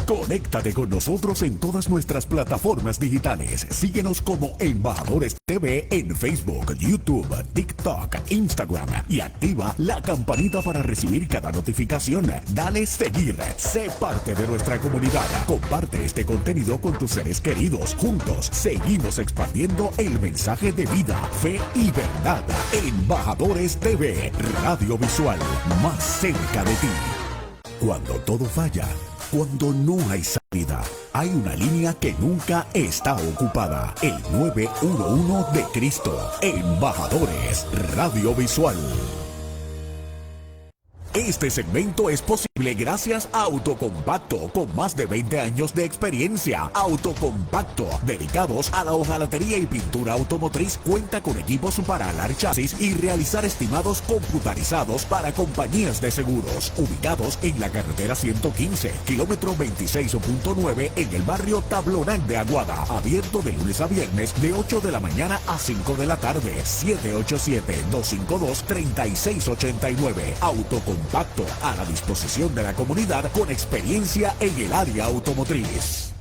Conéctate con nosotros en todas nuestras plataformas digitales. Síguenos como Embajadores TV en Facebook, YouTube, TikTok, Instagram y activa la campanita para recibir cada notificación. Dale seguir. Sé parte de nuestra comunidad. Comparte este contenido con tus seres queridos. Juntos seguimos expandiendo el mensaje de vida, fe y verdad. Embajadores TV, radio visual más cerca de ti. Cuando todo falla, cuando no hay salida, hay una línea que nunca está ocupada. El 911 de Cristo. Embajadores Radio Visual. Este segmento es posible gracias a Autocompacto, con más de 20 años de experiencia. Autocompacto, dedicados a la hojalatería y pintura automotriz, cuenta con equipos para alar chasis y realizar estimados computarizados para compañías de seguros. Ubicados en la carretera 115, kilómetro 26.9, en el barrio Tablonán de Aguada. Abierto de lunes a viernes de 8 de la mañana a 5 de la tarde. 787-252-3689. Autocompacto, a la disposición de la comunidad con experiencia en el área automotriz.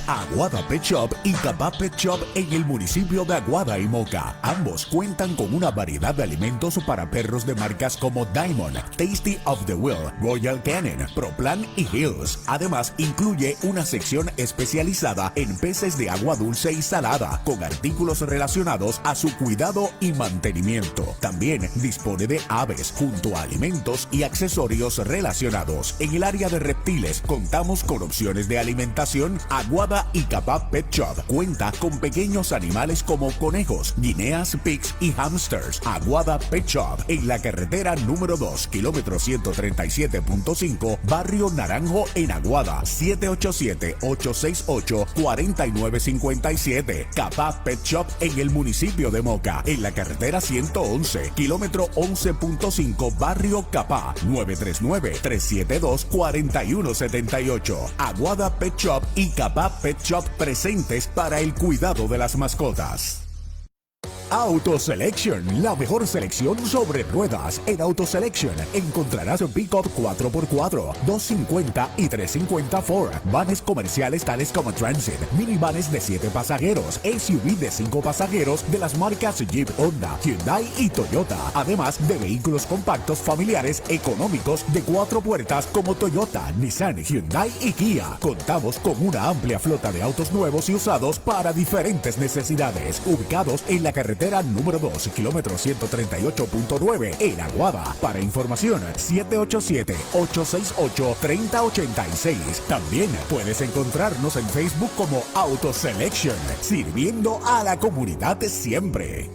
Aguada Pet Shop y Capá Pet Shop en el municipio de Aguada y Moca. Ambos cuentan con una variedad de alimentos para perros de marcas como Diamond, Tasty of the Will, Royal Canin, Proplan y Hills. Además, incluye una sección especializada en peces de agua dulce y salada, con artículos relacionados a su cuidado y mantenimiento. También dispone de aves, junto a alimentos y accesorios relacionados. En el área de reptiles, contamos con opciones de alimentación. Aguada y Capá Pet Shop cuenta con pequeños animales como conejos, guineas, pigs y hamsters. Aguada Pet Shop en la carretera número 2, kilómetro 137.5, barrio Naranjo en Aguada. 787-868-4957. Capá Pet Shop en el municipio de Moca, en la carretera 111, kilómetro 11.5, barrio Capá. 939-372-4178. Aguada Pet Shop y Capá Pet Shop, presentes para el cuidado de las mascotas. Auto Selection, la mejor selección sobre ruedas. En Auto Selection encontrarás pick-up 4x4, 250 y 350 Ford, vanes comerciales tales como Transit, minivanes de 7 pasajeros, SUV de 5 pasajeros de las marcas Jeep, Honda, Hyundai y Toyota, además de vehículos compactos familiares económicos de 4 puertas como Toyota, Nissan, Hyundai y Kia. Contamos con una amplia flota de autos nuevos y usados para diferentes necesidades, ubicados en la carretera número 2, kilómetro 138.9, en Aguada. Para información, 787-868-3086. También puedes encontrarnos en Facebook como Auto Selection, sirviendo a la comunidad siempre.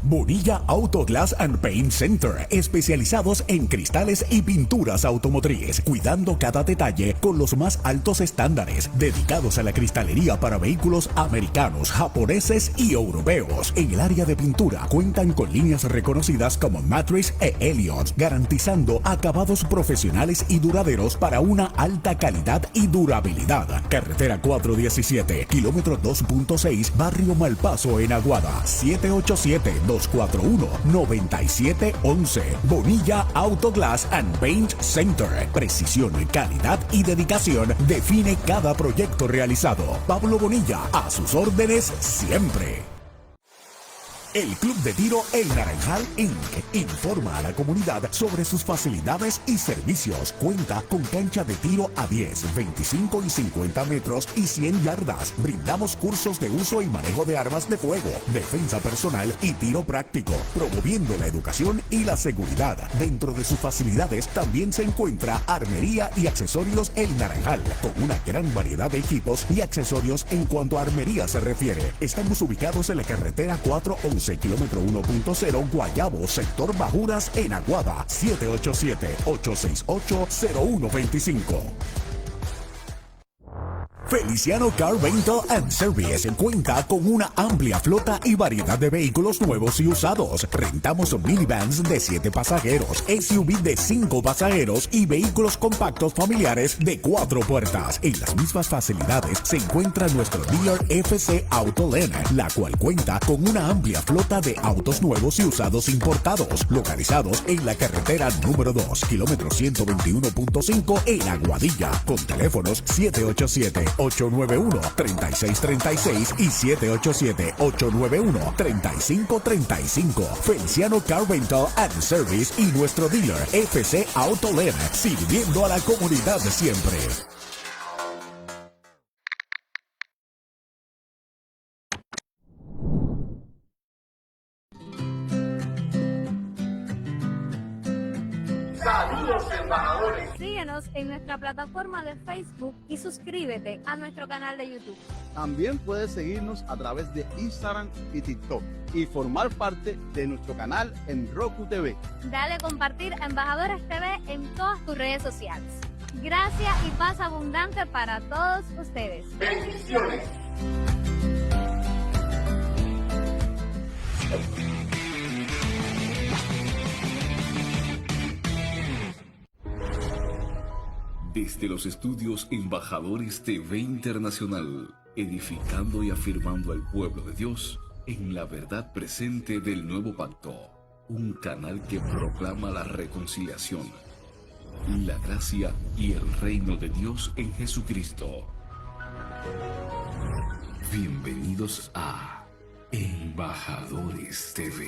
Bonilla Auto Glass and Paint Center, especializados en cristales y pinturas automotriz, cuidando cada detalle con los más altos estándares, dedicados a la cristalería para vehículos americanos, japoneses y europeos. En el área de pintura cuentan con líneas reconocidas como Matrix e Elliott, garantizando acabados profesionales y duraderos para una alta calidad y durabilidad. Carretera 417, kilómetro 2.6, barrio Malpaso en Aguada. 787-241-9711. Bonilla Auto Glass and Paint Center. Precisión, calidad y dedicación define cada proyecto realizado. Pablo Bonilla, a sus órdenes siempre. El Club de Tiro El Naranjal Inc. informa a la comunidad sobre sus facilidades y servicios. Cuenta con cancha de tiro a 10, 25 y 50 metros y 100 yardas. Brindamos cursos de uso y manejo de armas de fuego, defensa personal y tiro práctico, promoviendo la educación y la seguridad. Dentro de sus facilidades también se encuentra armería y accesorios El Naranjal, con una gran variedad de equipos y accesorios en cuanto a armería se refiere. Estamos ubicados en la carretera 411, kilómetro 1.0, Guayabo, sector Bajuras, en Aguada. 787-868-0125. Feliciano Car Rental and Service cuenta con una amplia flota y variedad de vehículos nuevos y usados. Rentamos minivans de 7 pasajeros, SUV de 5 pasajeros y vehículos compactos familiares de 4 puertas. En las mismas facilidades se encuentra nuestro dealer FC Autolen, la cual cuenta con una amplia flota de autos nuevos y usados importados, localizados en la carretera número 2, kilómetro 121.5 en Aguadilla, con teléfonos 787-891-3636 y 787-891-3535. Feliciano Car Rental and Service y nuestro dealer FC Autolen, sirviendo a la comunidad de siempre. Saludos, embajadores. Síguenos en nuestra plataforma de Facebook y suscríbete a nuestro canal de YouTube. También puedes seguirnos a través de Instagram y TikTok y formar parte de nuestro canal en Roku TV. Dale compartir a Embajadores TV en todas tus redes sociales. Gracias y paz abundante para todos ustedes. Bendiciones. Desde los estudios Embajadores TV Internacional, edificando y afirmando al pueblo de Dios en la verdad presente del nuevo pacto, un canal que proclama la reconciliación, la gracia y el reino de Dios en Jesucristo. Bienvenidos a Embajadores TV.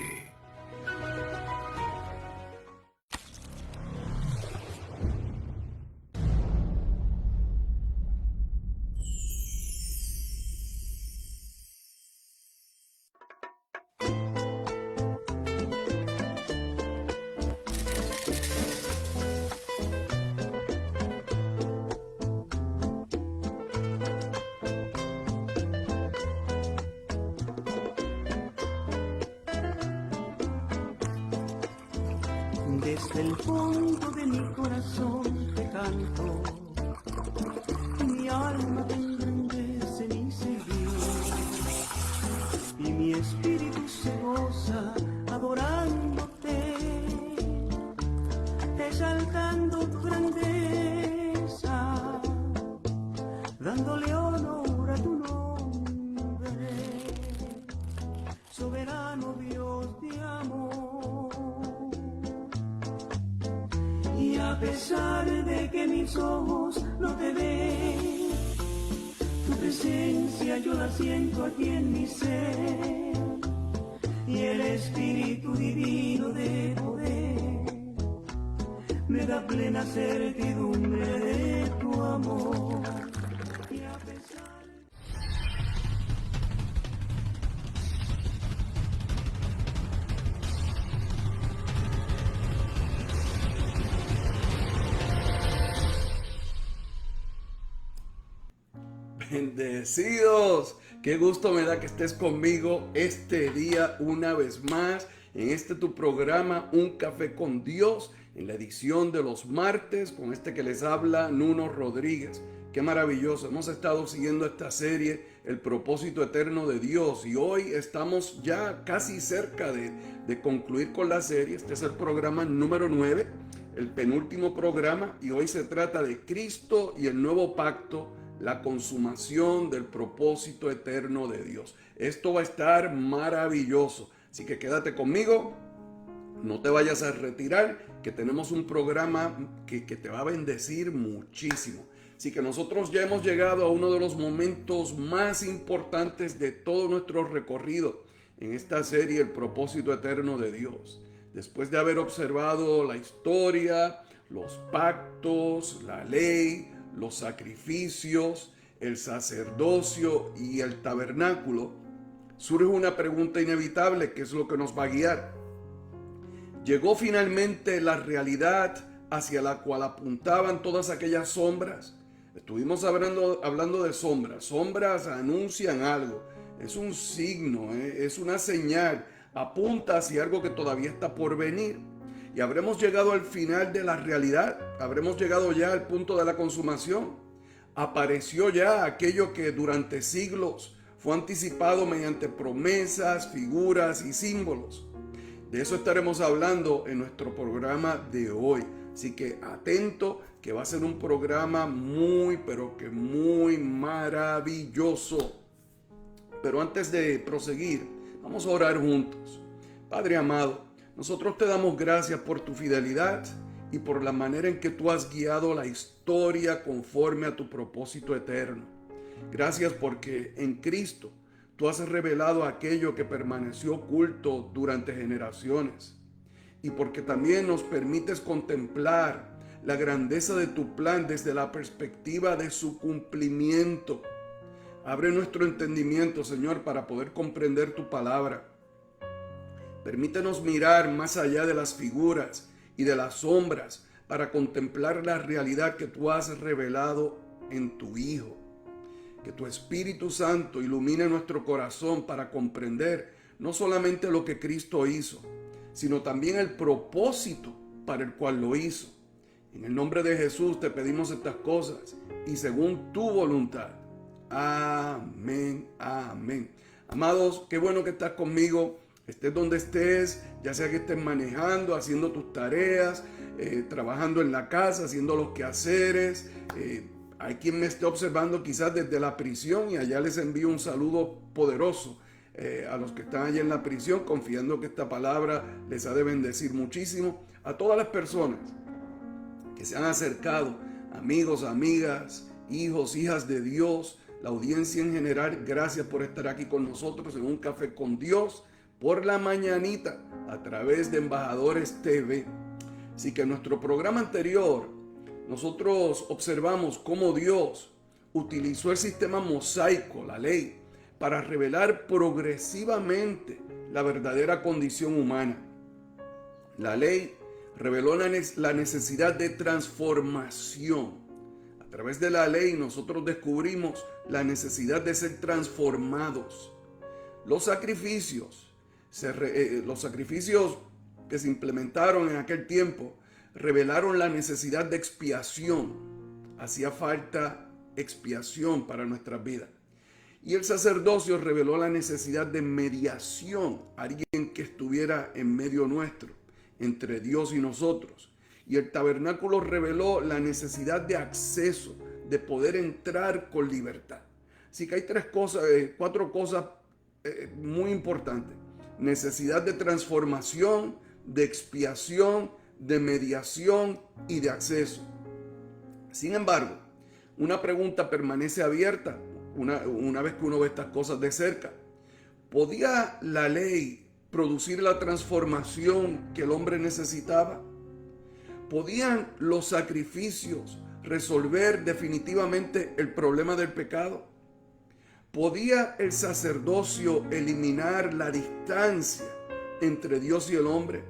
Desde el fondo de mi corazón te canto, mi alma te engrandece mi Señor, y mi espíritu se goza adorándote, exaltando tu grandeza, dándole honor a tu nombre, soberano Dios de amor. Y a pesar de que mis ojos no te ven, tu presencia yo la siento aquí en mi ser, y el Espíritu Divino de poder me da plena certidumbre de tu amor. Y a pesar... Bendecidos, qué gusto me da que estés conmigo este día una vez más en este tu programa Un Café con Dios, en la edición de los martes con este que les habla Nuno Rodríguez. Qué maravilloso, hemos estado siguiendo esta serie El propósito eterno de Dios y hoy estamos ya casi cerca de concluir con la serie. Este es el programa número 9, el penúltimo programa, y hoy se trata de Cristo y el nuevo pacto, la consumación del propósito eterno de Dios. Esto va a estar maravilloso, así que quédate conmigo, no te vayas a retirar, que tenemos un programa que te va a bendecir muchísimo. Así que nosotros ya hemos llegado a uno de los momentos más importantes de todo nuestro recorrido en esta serie, El propósito eterno de Dios. Después de haber observado la historia, los pactos, la ley, los sacrificios, el sacerdocio y el tabernáculo, surge una pregunta inevitable que es lo que nos va a guiar. ¿Llegó finalmente la realidad hacia la cual apuntaban todas aquellas sombras? Estuvimos hablando de sombras. Sombras anuncian algo, es un signo, es una señal, apunta hacia algo que todavía está por venir. Y habremos llegado al final de la realidad, habremos llegado ya al punto de la consumación. Apareció ya aquello que durante siglos fue anticipado mediante promesas, figuras y símbolos. De eso estaremos hablando en nuestro programa de hoy. Así que atento, que va a ser un programa muy, pero que muy maravilloso. Pero antes de proseguir, vamos a orar juntos. Padre amado, nosotros te damos gracias por tu fidelidad y por la manera en que tú has guiado la historia conforme a tu propósito eterno. Gracias porque en Cristo tú has revelado aquello que permaneció oculto durante generaciones, y porque también nos permites contemplar la grandeza de tu plan desde la perspectiva de su cumplimiento. Abre nuestro entendimiento, Señor, para poder comprender tu palabra. Permítenos mirar más allá de las figuras y de las sombras para contemplar la realidad que tú has revelado en tu Hijo. Que tu Espíritu Santo ilumine nuestro corazón para comprender no solamente lo que Cristo hizo, sino también el propósito para el cual lo hizo. En el nombre de Jesús te pedimos estas cosas y según tu voluntad. Amén, amén. Amados, qué bueno que estás conmigo. Estés donde estés, ya sea que estés manejando, haciendo tus tareas, trabajando en la casa, haciendo los quehaceres. Hay quien me esté observando quizás desde la prisión, y allá les envío un saludo poderoso a los que están allá en la prisión, confiando que esta palabra les ha de bendecir muchísimo. A todas las personas que se han acercado, amigos, amigas, hijos, hijas de Dios, la audiencia en general, gracias por estar aquí con nosotros en Un Café con Dios por la mañanita a través de Embajadores TV. Así que en nuestro programa anterior nosotros observamos cómo Dios utilizó el sistema mosaico, la ley, para revelar progresivamente la verdadera condición humana. La ley reveló la necesidad de transformación. A través de la ley nosotros descubrimos la necesidad de ser transformados. Los sacrificios que se implementaron en aquel tiempo revelaron la necesidad de expiación. Hacía falta expiación para nuestras vidas. Y el sacerdocio reveló la necesidad de mediación, alguien que estuviera en medio nuestro, entre Dios y nosotros. Y el tabernáculo reveló la necesidad de acceso, de poder entrar con libertad. Así que hay cuatro cosas muy importantes. Necesidad de transformación, de expiación, de mediación y de acceso. Sin embargo, una pregunta permanece abierta una vez que uno ve estas cosas de cerca. ¿Podía la ley producir la transformación que el hombre necesitaba? ¿Podían los sacrificios resolver definitivamente el problema del pecado? ¿Podía el sacerdocio eliminar la distancia entre Dios y el hombre?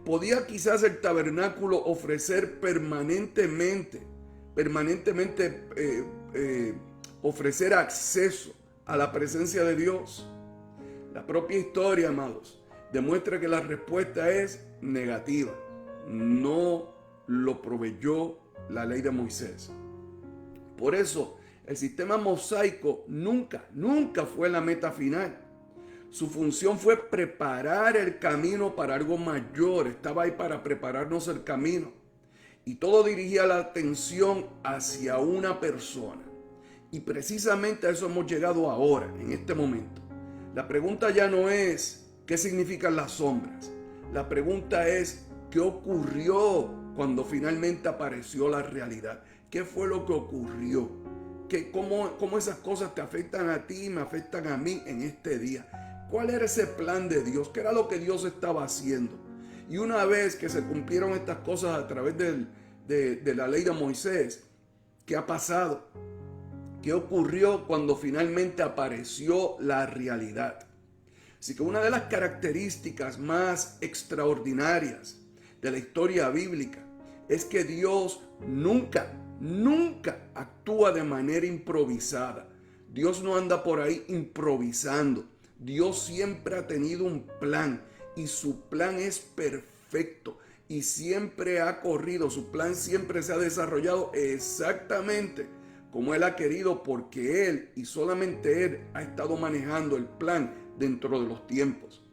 ¿Podía quizás el tabernáculo ofrecer permanentemente ofrecer acceso a la presencia de Dios? La propia historia, amados, demuestra que la respuesta es negativa. No lo proveyó la ley de Moisés. Por eso, el sistema mosaico nunca fue la meta final. Su función fue preparar el camino para algo mayor. Estaba ahí para prepararnos el camino. Y todo dirigía la atención hacia una persona. Y precisamente a eso hemos llegado ahora, en este momento. La pregunta ya no es ¿qué significan las sombras? La pregunta es ¿qué ocurrió cuando finalmente apareció la realidad? ¿Qué fue lo que ocurrió? ¿Cómo esas cosas te afectan a ti y me afectan a mí en este día? ¿Cuál era ese plan de Dios? ¿Qué era lo que Dios estaba haciendo? Y una vez que se cumplieron estas cosas a través de la ley de Moisés, ¿qué ha pasado? ¿Qué ocurrió cuando finalmente apareció la realidad? Así que una de las características más extraordinarias de la historia bíblica es que Dios nunca actúa de manera improvisada. Dios no anda por ahí improvisando. Dios siempre ha tenido un plan y su plan es perfecto y siempre ha corrido. Su plan siempre se ha desarrollado exactamente como Él ha querido, porque Él y solamente Él ha estado manejando el plan dentro de los tiempos.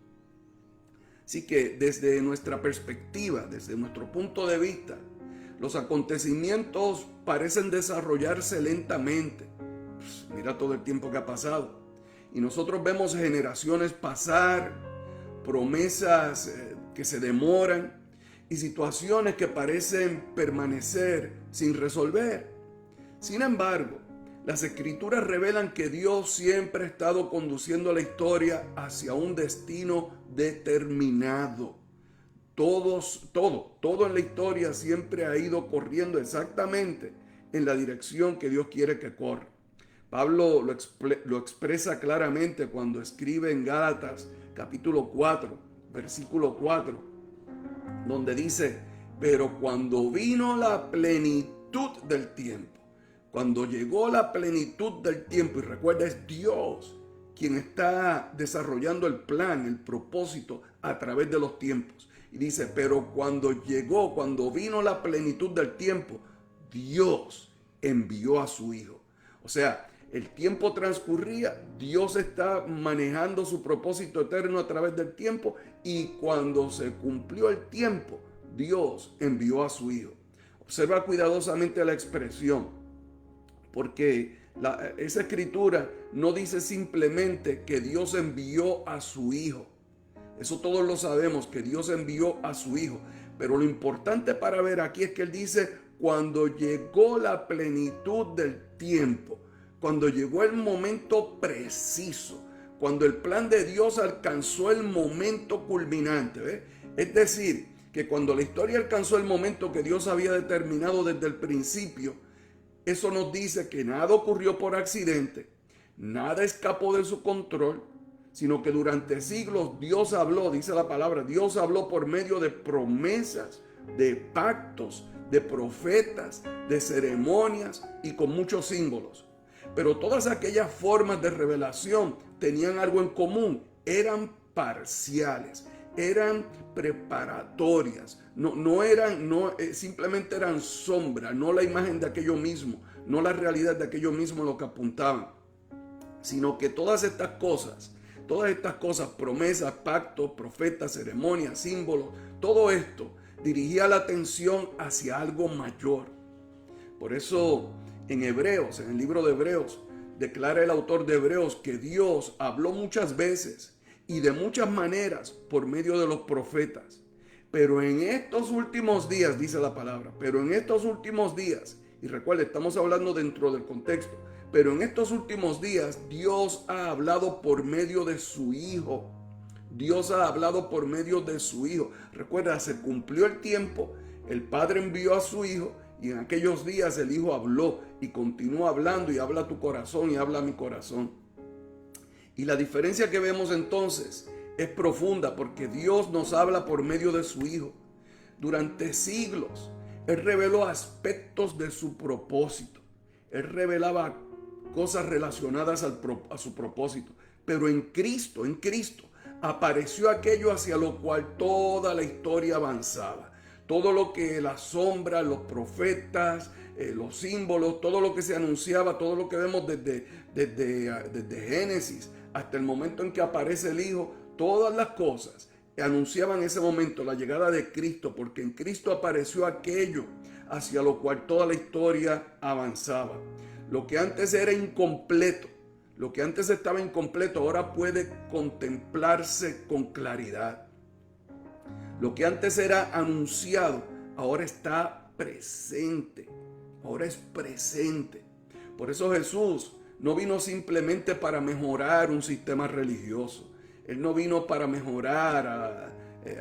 Así que desde nuestra perspectiva, desde nuestro punto de vista, los acontecimientos parecen desarrollarse lentamente. Pues mira todo el tiempo que ha pasado. Y nosotros vemos generaciones pasar, promesas que se demoran y situaciones que parecen permanecer sin resolver. Sin embargo, las Escrituras revelan que Dios siempre ha estado conduciendo la historia hacia un destino determinado. Todo en la historia siempre ha ido corriendo exactamente en la dirección que Dios quiere que corra. Pablo lo expresa claramente cuando escribe en Gálatas capítulo 4, versículo 4, donde dice: pero cuando vino la plenitud del tiempo, cuando llegó la plenitud del tiempo, y recuerda, es Dios quien está desarrollando el plan, el propósito a través de los tiempos. Y dice, pero cuando vino la plenitud del tiempo, Dios envió a su Hijo. O sea, el tiempo transcurría, Dios está manejando su propósito eterno a través del tiempo, y cuando se cumplió el tiempo, Dios envió a su Hijo. Observa cuidadosamente la expresión, porque esa escritura no dice simplemente que Dios envió a su Hijo. Eso todos lo sabemos, que Dios envió a su Hijo. Pero lo importante para ver aquí es que Él dice, cuando llegó la plenitud del tiempo, cuando llegó el momento preciso, cuando el plan de Dios alcanzó el momento culminante. ¿Ves? Es decir, que cuando la historia alcanzó el momento que Dios había determinado desde el principio, eso nos dice que nada ocurrió por accidente, nada escapó de su control, sino que durante siglos Dios habló, dice la palabra, Dios habló por medio de promesas, de pactos, de profetas, de ceremonias y con muchos símbolos. Pero todas aquellas formas de revelación tenían algo en común, eran parciales, eran preparatorias, simplemente eran sombra, no la imagen de aquello mismo, no la realidad de aquello mismo lo que apuntaban, sino que todas estas cosas, promesas, pactos, profetas, ceremonias, símbolos, todo esto dirigía la atención hacia algo mayor. Por eso en Hebreos, en el libro de Hebreos, declara el autor de Hebreos que Dios habló muchas veces y de muchas maneras por medio de los profetas. Pero en estos últimos días, dice la palabra, pero en estos últimos días, y recuerda, estamos hablando dentro del contexto, pero en estos últimos días Dios ha hablado por medio de su Hijo. Dios ha hablado por medio de su Hijo. Recuerda, se cumplió el tiempo, el Padre envió a su Hijo, y en aquellos días el Hijo habló y continúa hablando, y habla tu corazón y habla mi corazón. Y la diferencia que vemos entonces es profunda, porque Dios nos habla por medio de su Hijo. Durante siglos, Él reveló aspectos de su propósito. Él revelaba cosas relacionadas a su propósito. Pero en Cristo, apareció aquello hacia lo cual toda la historia avanzaba. Todo lo que la sombra, los profetas, los símbolos, todo lo que se anunciaba, todo lo que vemos desde Génesis hasta el momento en que aparece el Hijo, todas las cosas anunciaban en ese momento la llegada de Cristo, porque en Cristo apareció aquello hacia lo cual toda la historia avanzaba. Lo que antes era incompleto, lo que antes estaba incompleto, ahora puede contemplarse con claridad. Lo que antes era anunciado, ahora está presente, ahora es presente. Por eso Jesús no vino simplemente para mejorar un sistema religioso. Él no vino para mejorar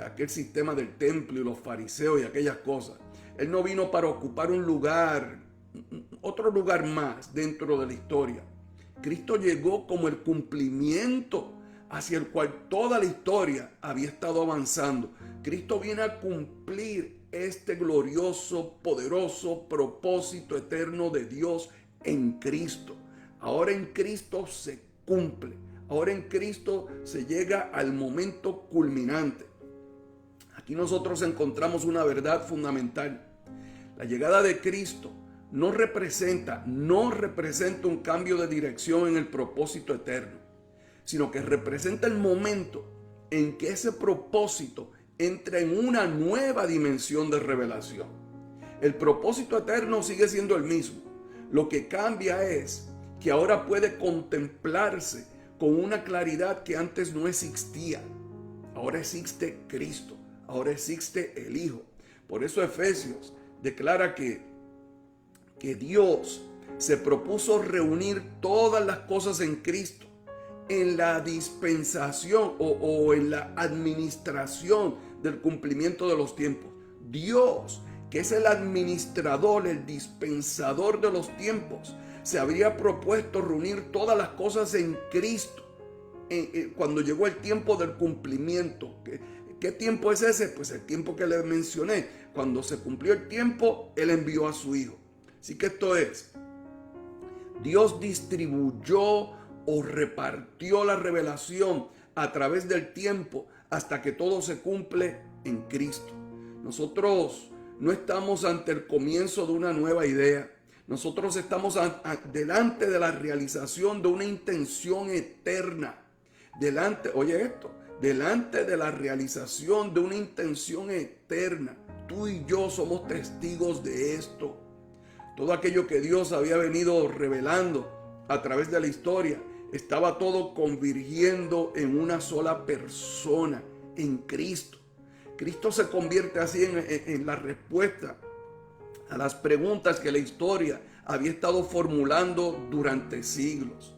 aquel sistema del templo y los fariseos y aquellas cosas. Él no vino para ocupar un lugar, otro lugar más dentro de la historia. Cristo llegó como el cumplimiento hacia el cual toda la historia había estado avanzando. Cristo viene a cumplir este glorioso, poderoso propósito eterno de Dios en Cristo. Ahora en Cristo se cumple. Ahora en Cristo se llega al momento culminante. Aquí nosotros encontramos una verdad fundamental. La llegada de Cristo no representa un cambio de dirección en el propósito eterno, sino que representa el momento en que ese propósito entra en una nueva dimensión de revelación. El propósito eterno sigue siendo el mismo. Lo que cambia es que ahora puede contemplarse con una claridad que antes no existía. Ahora existe Cristo, ahora existe el Hijo. Por eso Efesios declara que Dios se propuso reunir todas las cosas en Cristo, en la dispensación o en la administración del cumplimiento de los tiempos. Dios, que es el administrador, el dispensador de los tiempos, se habría propuesto reunir todas las cosas en Cristo cuando llegó el tiempo del cumplimiento. ¿Qué tiempo es ese? Pues el tiempo que le mencioné. Cuando se cumplió el tiempo, Él envió a su Hijo. Así que esto es, Dios distribuyó o repartió la revelación a través del tiempo hasta que todo se cumple en Cristo. Nosotros no estamos ante el comienzo de una nueva idea. Nosotros estamos delante de la realización de una intención eterna. Delante de la realización de una intención eterna. Tú y yo somos testigos de esto. Todo aquello que Dios había venido revelando a través de la historia, estaba todo convirgiendo en una sola persona, en Cristo. Cristo se convierte así en la respuesta a las preguntas que la historia había estado formulando durante siglos.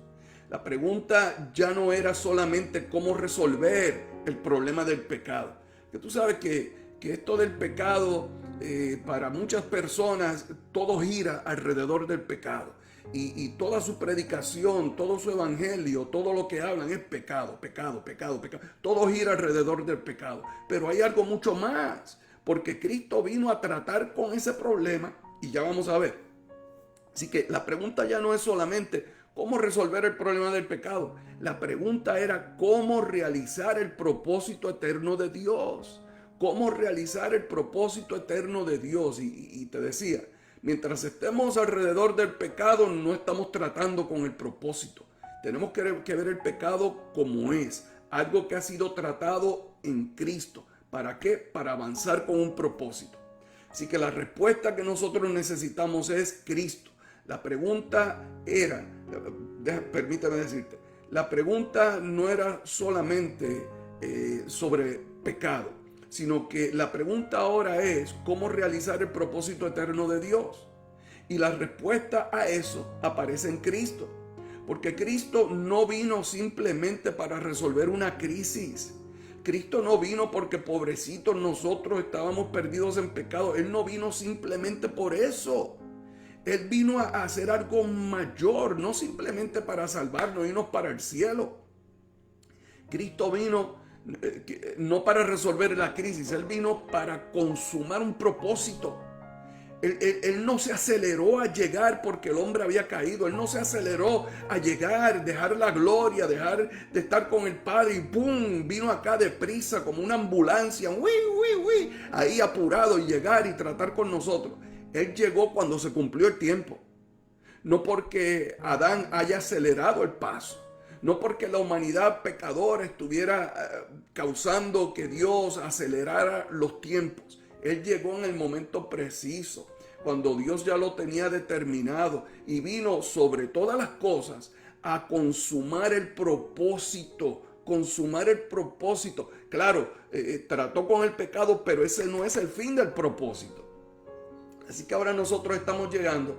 La pregunta ya no era solamente cómo resolver el problema del pecado. Que tú sabes que esto del pecado, para muchas personas, todo gira alrededor del pecado. Y toda su predicación, todo su evangelio, todo lo que hablan es pecado, pecado, pecado, pecado. Todo gira alrededor del pecado. Pero hay algo mucho más, porque Cristo vino a tratar con ese problema y ya vamos a ver. Así que la pregunta ya no es solamente cómo resolver el problema del pecado. La pregunta era cómo realizar el propósito eterno de Dios. Cómo realizar el propósito eterno de Dios. Y te decía, mientras estemos alrededor del pecado, no estamos tratando con el propósito. Tenemos que ver el pecado como es. Algo que ha sido tratado en Cristo. ¿Para qué? Para avanzar con un propósito. Así que la respuesta que nosotros necesitamos es Cristo. La pregunta era, permítame decirte, la pregunta no era solamente sobre pecado, sino que la pregunta ahora es cómo realizar el propósito eterno de Dios. Y la respuesta a eso aparece en Cristo. Porque Cristo no vino simplemente para resolver una crisis. Cristo no vino porque pobrecitos nosotros estábamos perdidos en pecado. Él no vino simplemente por eso. Él vino a hacer algo mayor, no simplemente para salvarnos, irnos para el cielo. Cristo vino no para resolver la crisis, Él vino para consumar un propósito. Él no se aceleró a llegar porque el hombre había caído. Él no se aceleró a llegar, dejar la gloria, dejar de estar con el Padre y ¡pum! Vino acá deprisa como una ambulancia, ahí apurado y llegar y tratar con nosotros. Él llegó cuando se cumplió el tiempo. No porque Adán haya acelerado el paso. No porque la humanidad pecadora estuviera causando que Dios acelerara los tiempos. Él llegó en el momento preciso, cuando Dios ya lo tenía determinado y vino sobre todas las cosas a consumar el propósito. Consumar el propósito. Claro, trató con el pecado, pero ese no es el fin del propósito. Así que ahora nosotros estamos llegando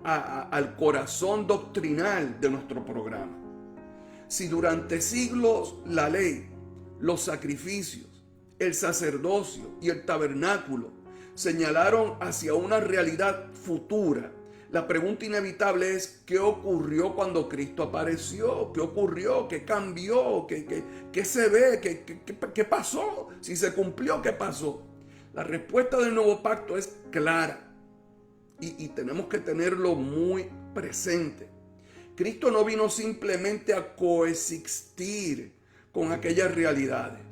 al corazón doctrinal de nuestro programa. Si durante siglos la ley, los sacrificios, el sacerdocio y el tabernáculo señalaron hacia una realidad futura, la pregunta inevitable es ¿qué ocurrió cuando Cristo apareció? ¿Qué ocurrió? ¿Qué cambió? ¿Qué se ve? ¿Qué pasó? Si se cumplió, ¿qué pasó? La respuesta del nuevo pacto es clara y tenemos que tenerlo muy presente. Cristo no vino simplemente a coexistir con aquellas realidades.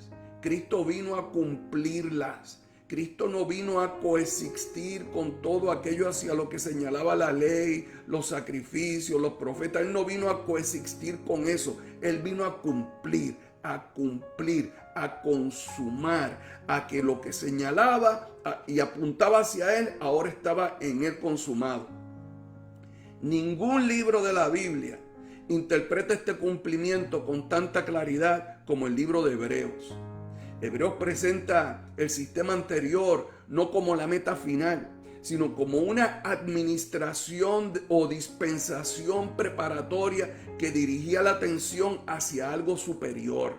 Cristo vino a cumplirlas. Cristo no vino a coexistir con todo aquello hacia lo que señalaba la ley, los sacrificios, los profetas. Él no vino a coexistir con eso. Él vino a cumplir, a consumar, a que lo que señalaba y apuntaba hacia Él, ahora estaba en Él consumado. Ningún libro de la Biblia interpreta este cumplimiento con tanta claridad como el libro de Hebreos. Hebreos presenta el sistema anterior no como la meta final, sino como una administración o dispensación preparatoria que dirigía la atención hacia algo superior.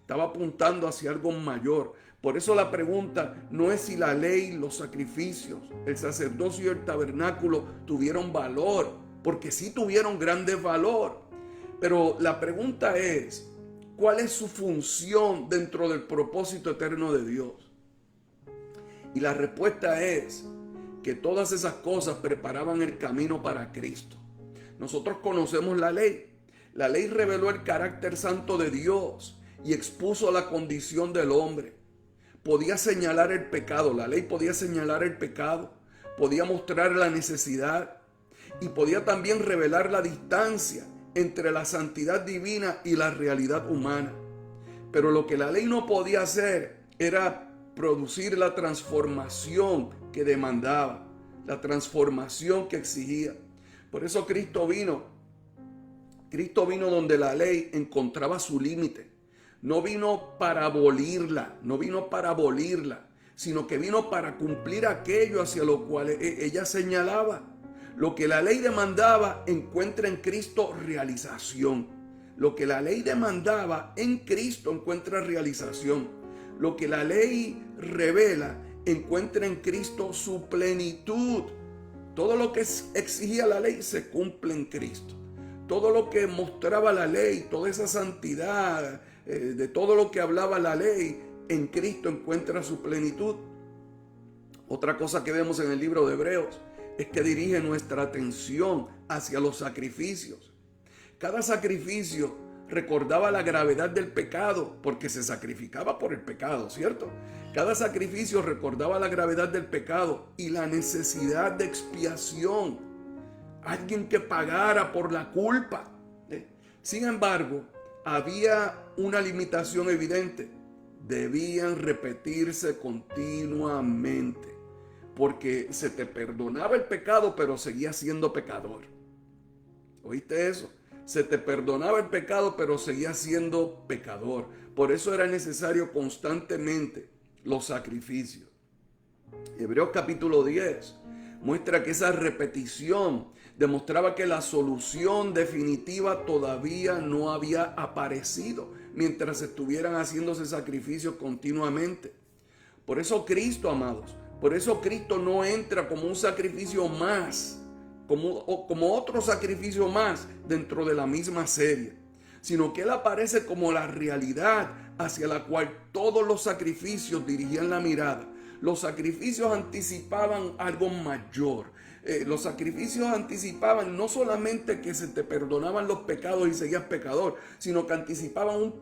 Estaba apuntando hacia algo mayor. Por eso la pregunta no es si la ley, los sacrificios, el sacerdocio y el tabernáculo tuvieron valor, porque sí tuvieron grande valor. Pero la pregunta es, ¿cuál es su función dentro del propósito eterno de Dios? Y la respuesta es que todas esas cosas preparaban el camino para Cristo. Nosotros conocemos la ley. La ley reveló el carácter santo de Dios y expuso la condición del hombre. Podía señalar el pecado. La ley podía señalar el pecado, podía mostrar la necesidad y podía también revelar la distancia entre la santidad divina y la realidad humana. Pero lo que la ley no podía hacer era producir la transformación que demandaba, la transformación que exigía. Por eso Cristo vino donde la ley encontraba su límite. No vino para abolirla, sino que vino para cumplir aquello hacia lo cual ella señalaba. Lo que la ley demandaba encuentra en Cristo realización. Lo que la ley demandaba en Cristo encuentra realización. Lo que la ley revela encuentra en Cristo su plenitud. Todo lo que exigía la ley se cumple en Cristo. Todo lo que mostraba la ley, toda esa santidad, de todo lo que hablaba la ley, en Cristo encuentra su plenitud. Otra cosa que vemos en el libro de Hebreos es que dirige nuestra atención hacia los sacrificios. Cada sacrificio recordaba la gravedad del pecado porque se sacrificaba por el pecado, ¿cierto? Cada sacrificio recordaba la gravedad del pecado y la necesidad de expiación. Alguien que pagara por la culpa. Sin embargo, había una limitación evidente. Debían repetirse continuamente, porque se te perdonaba el pecado, pero seguías siendo pecador. ¿Oíste eso? Se te perdonaba el pecado, pero seguías siendo pecador. Por eso era necesario constantemente los sacrificios. Hebreos capítulo 10 muestra que esa repetición demostraba que la solución definitiva todavía no había aparecido mientras estuvieran haciéndose sacrificios continuamente. Por eso Cristo, amados, por eso Cristo no entra como un sacrificio más, como otro sacrificio más dentro de la misma serie, sino que Él aparece como la realidad hacia la cual todos los sacrificios dirigían la mirada. Los sacrificios anticipaban algo mayor. Los sacrificios anticipaban no solamente que se te perdonaban los pecados y seguías pecador, sino que anticipaban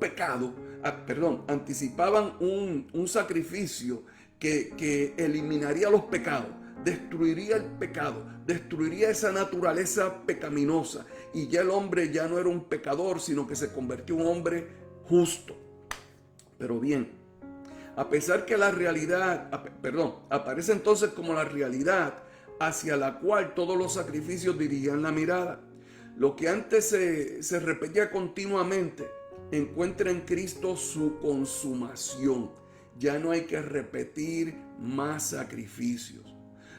anticipaban un sacrificio que eliminaría los pecados, destruiría el pecado, destruiría esa naturaleza pecaminosa, y ya el hombre ya no era un pecador, sino que se convirtió en un hombre justo. Pero bien, a pesar que aparece entonces como la realidad hacia la cual todos los sacrificios dirigían la mirada. Lo que antes se repetía continuamente encuentra en Cristo su consumación. Ya no hay que repetir más sacrificios.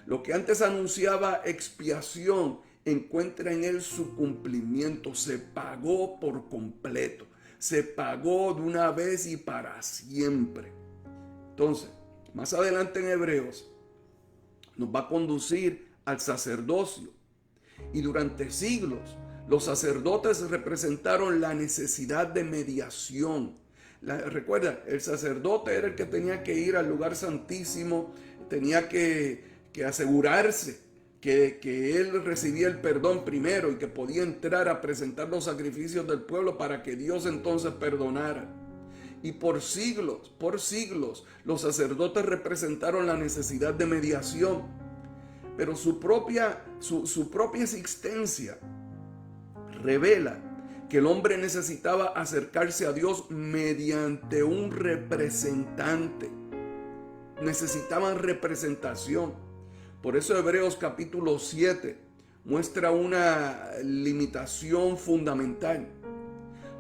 Lo que antes anunciaba expiación encuentra en Él su cumplimiento. Se pagó por completo. Se pagó de una vez y para siempre. Entonces, más adelante en Hebreos nos va a conducir al sacerdocio. Y durante siglos los sacerdotes representaron la necesidad de mediación. Recuerda, el sacerdote era el que tenía que ir al lugar santísimo, tenía que asegurarse que él recibía el perdón primero y que podía entrar a presentar los sacrificios del pueblo para que Dios entonces perdonara. Y por siglos, los sacerdotes representaron la necesidad de mediación. Pero su propia existencia revela que el hombre necesitaba acercarse a Dios mediante un representante. Necesitaban representación. Por eso Hebreos capítulo 7 muestra una limitación fundamental.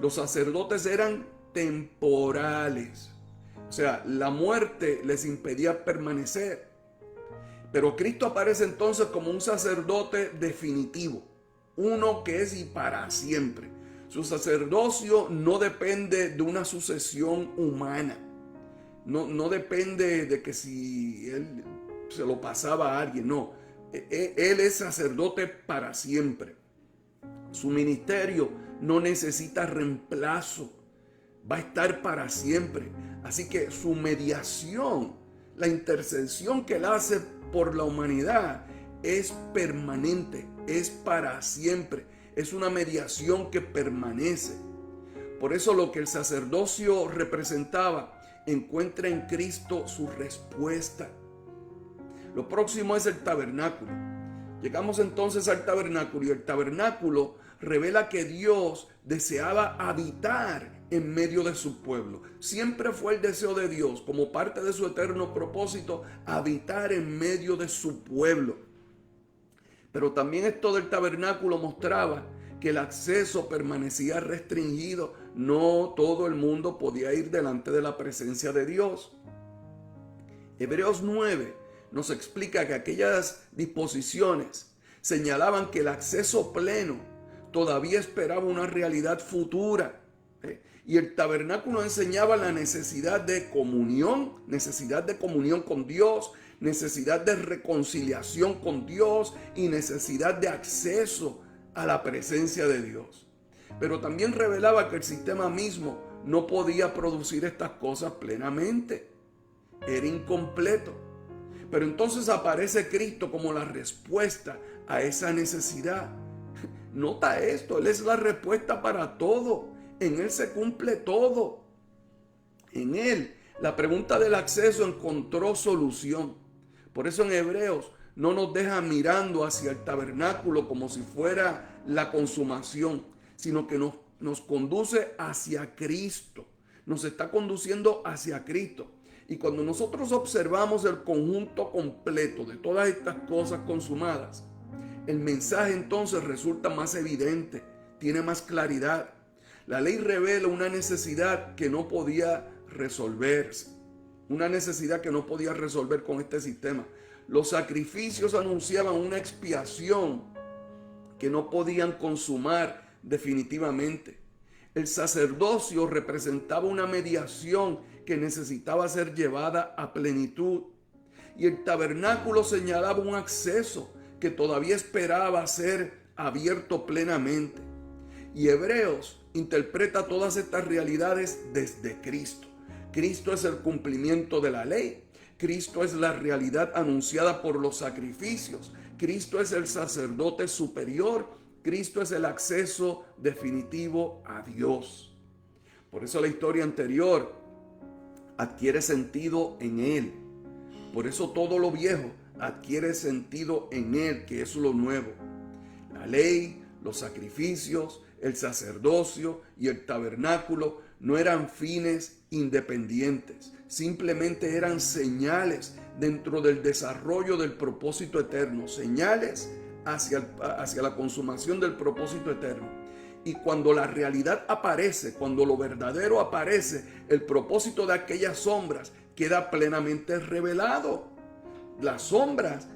Los sacerdotes eran temporales. O sea, la muerte les impedía permanecer. Pero Cristo aparece entonces como un sacerdote definitivo, uno que es y para siempre. Su sacerdocio no depende de una sucesión humana. No depende de que si él se lo pasaba a alguien, no. Él es sacerdote para siempre. Su ministerio no necesita reemplazo. Va a estar para siempre. Así que su mediación, la intercesión que él hace por la humanidad, es permanente, es para siempre. Es una mediación que permanece. Por eso lo que el sacerdocio representaba encuentra en Cristo su respuesta. Lo próximo es el tabernáculo. Llegamos entonces al tabernáculo y el tabernáculo revela que Dios deseaba habitar en medio de su pueblo. Siempre fue el deseo de Dios, como parte de su eterno propósito, habitar en medio de su pueblo. Pero también esto del tabernáculo mostraba que el acceso permanecía restringido. No todo el mundo podía ir delante de la presencia de Dios. Hebreos 9 nos explica que aquellas disposiciones señalaban que el acceso pleno todavía esperaba una realidad futura. Y el tabernáculo enseñaba la necesidad de comunión con Dios, necesidad de reconciliación con Dios y necesidad de acceso a la presencia de Dios. Pero también revelaba que el sistema mismo no podía producir estas cosas plenamente. Era incompleto. Pero entonces aparece Cristo como la respuesta a esa necesidad. Nota esto, Él es la respuesta para todo. En Él se cumple todo. En Él, la pregunta del acceso encontró solución. Por eso en Hebreos no nos deja mirando hacia el tabernáculo como si fuera la consumación, sino que nos conduce hacia Cristo. Nos está conduciendo hacia Cristo. Y cuando nosotros observamos el conjunto completo de todas estas cosas consumadas, el mensaje entonces resulta más evidente, tiene más claridad. La ley revela una necesidad que no podía resolverse, una necesidad que no podía resolver con este sistema. Los sacrificios anunciaban una expiación que no podían consumar definitivamente. El sacerdocio representaba una mediación que necesitaba ser llevada a plenitud. Y el tabernáculo señalaba un acceso que todavía esperaba ser abierto plenamente. Y Hebreos interpreta todas estas realidades desde Cristo. Cristo es el cumplimiento de la ley. Cristo es la realidad anunciada por los sacrificios. Cristo es el sacerdote superior. Cristo es el acceso definitivo a Dios. Por eso la historia anterior adquiere sentido en Él. Por eso todo lo viejo adquiere sentido en Él, que es lo nuevo. La ley, los sacrificios, el sacerdocio y el tabernáculo no eran fines independientes, simplemente eran señales dentro del desarrollo del propósito eterno, señales hacia la consumación del propósito eterno. Y cuando la realidad aparece, cuando lo verdadero aparece, el propósito de aquellas sombras queda plenamente revelado. Las sombras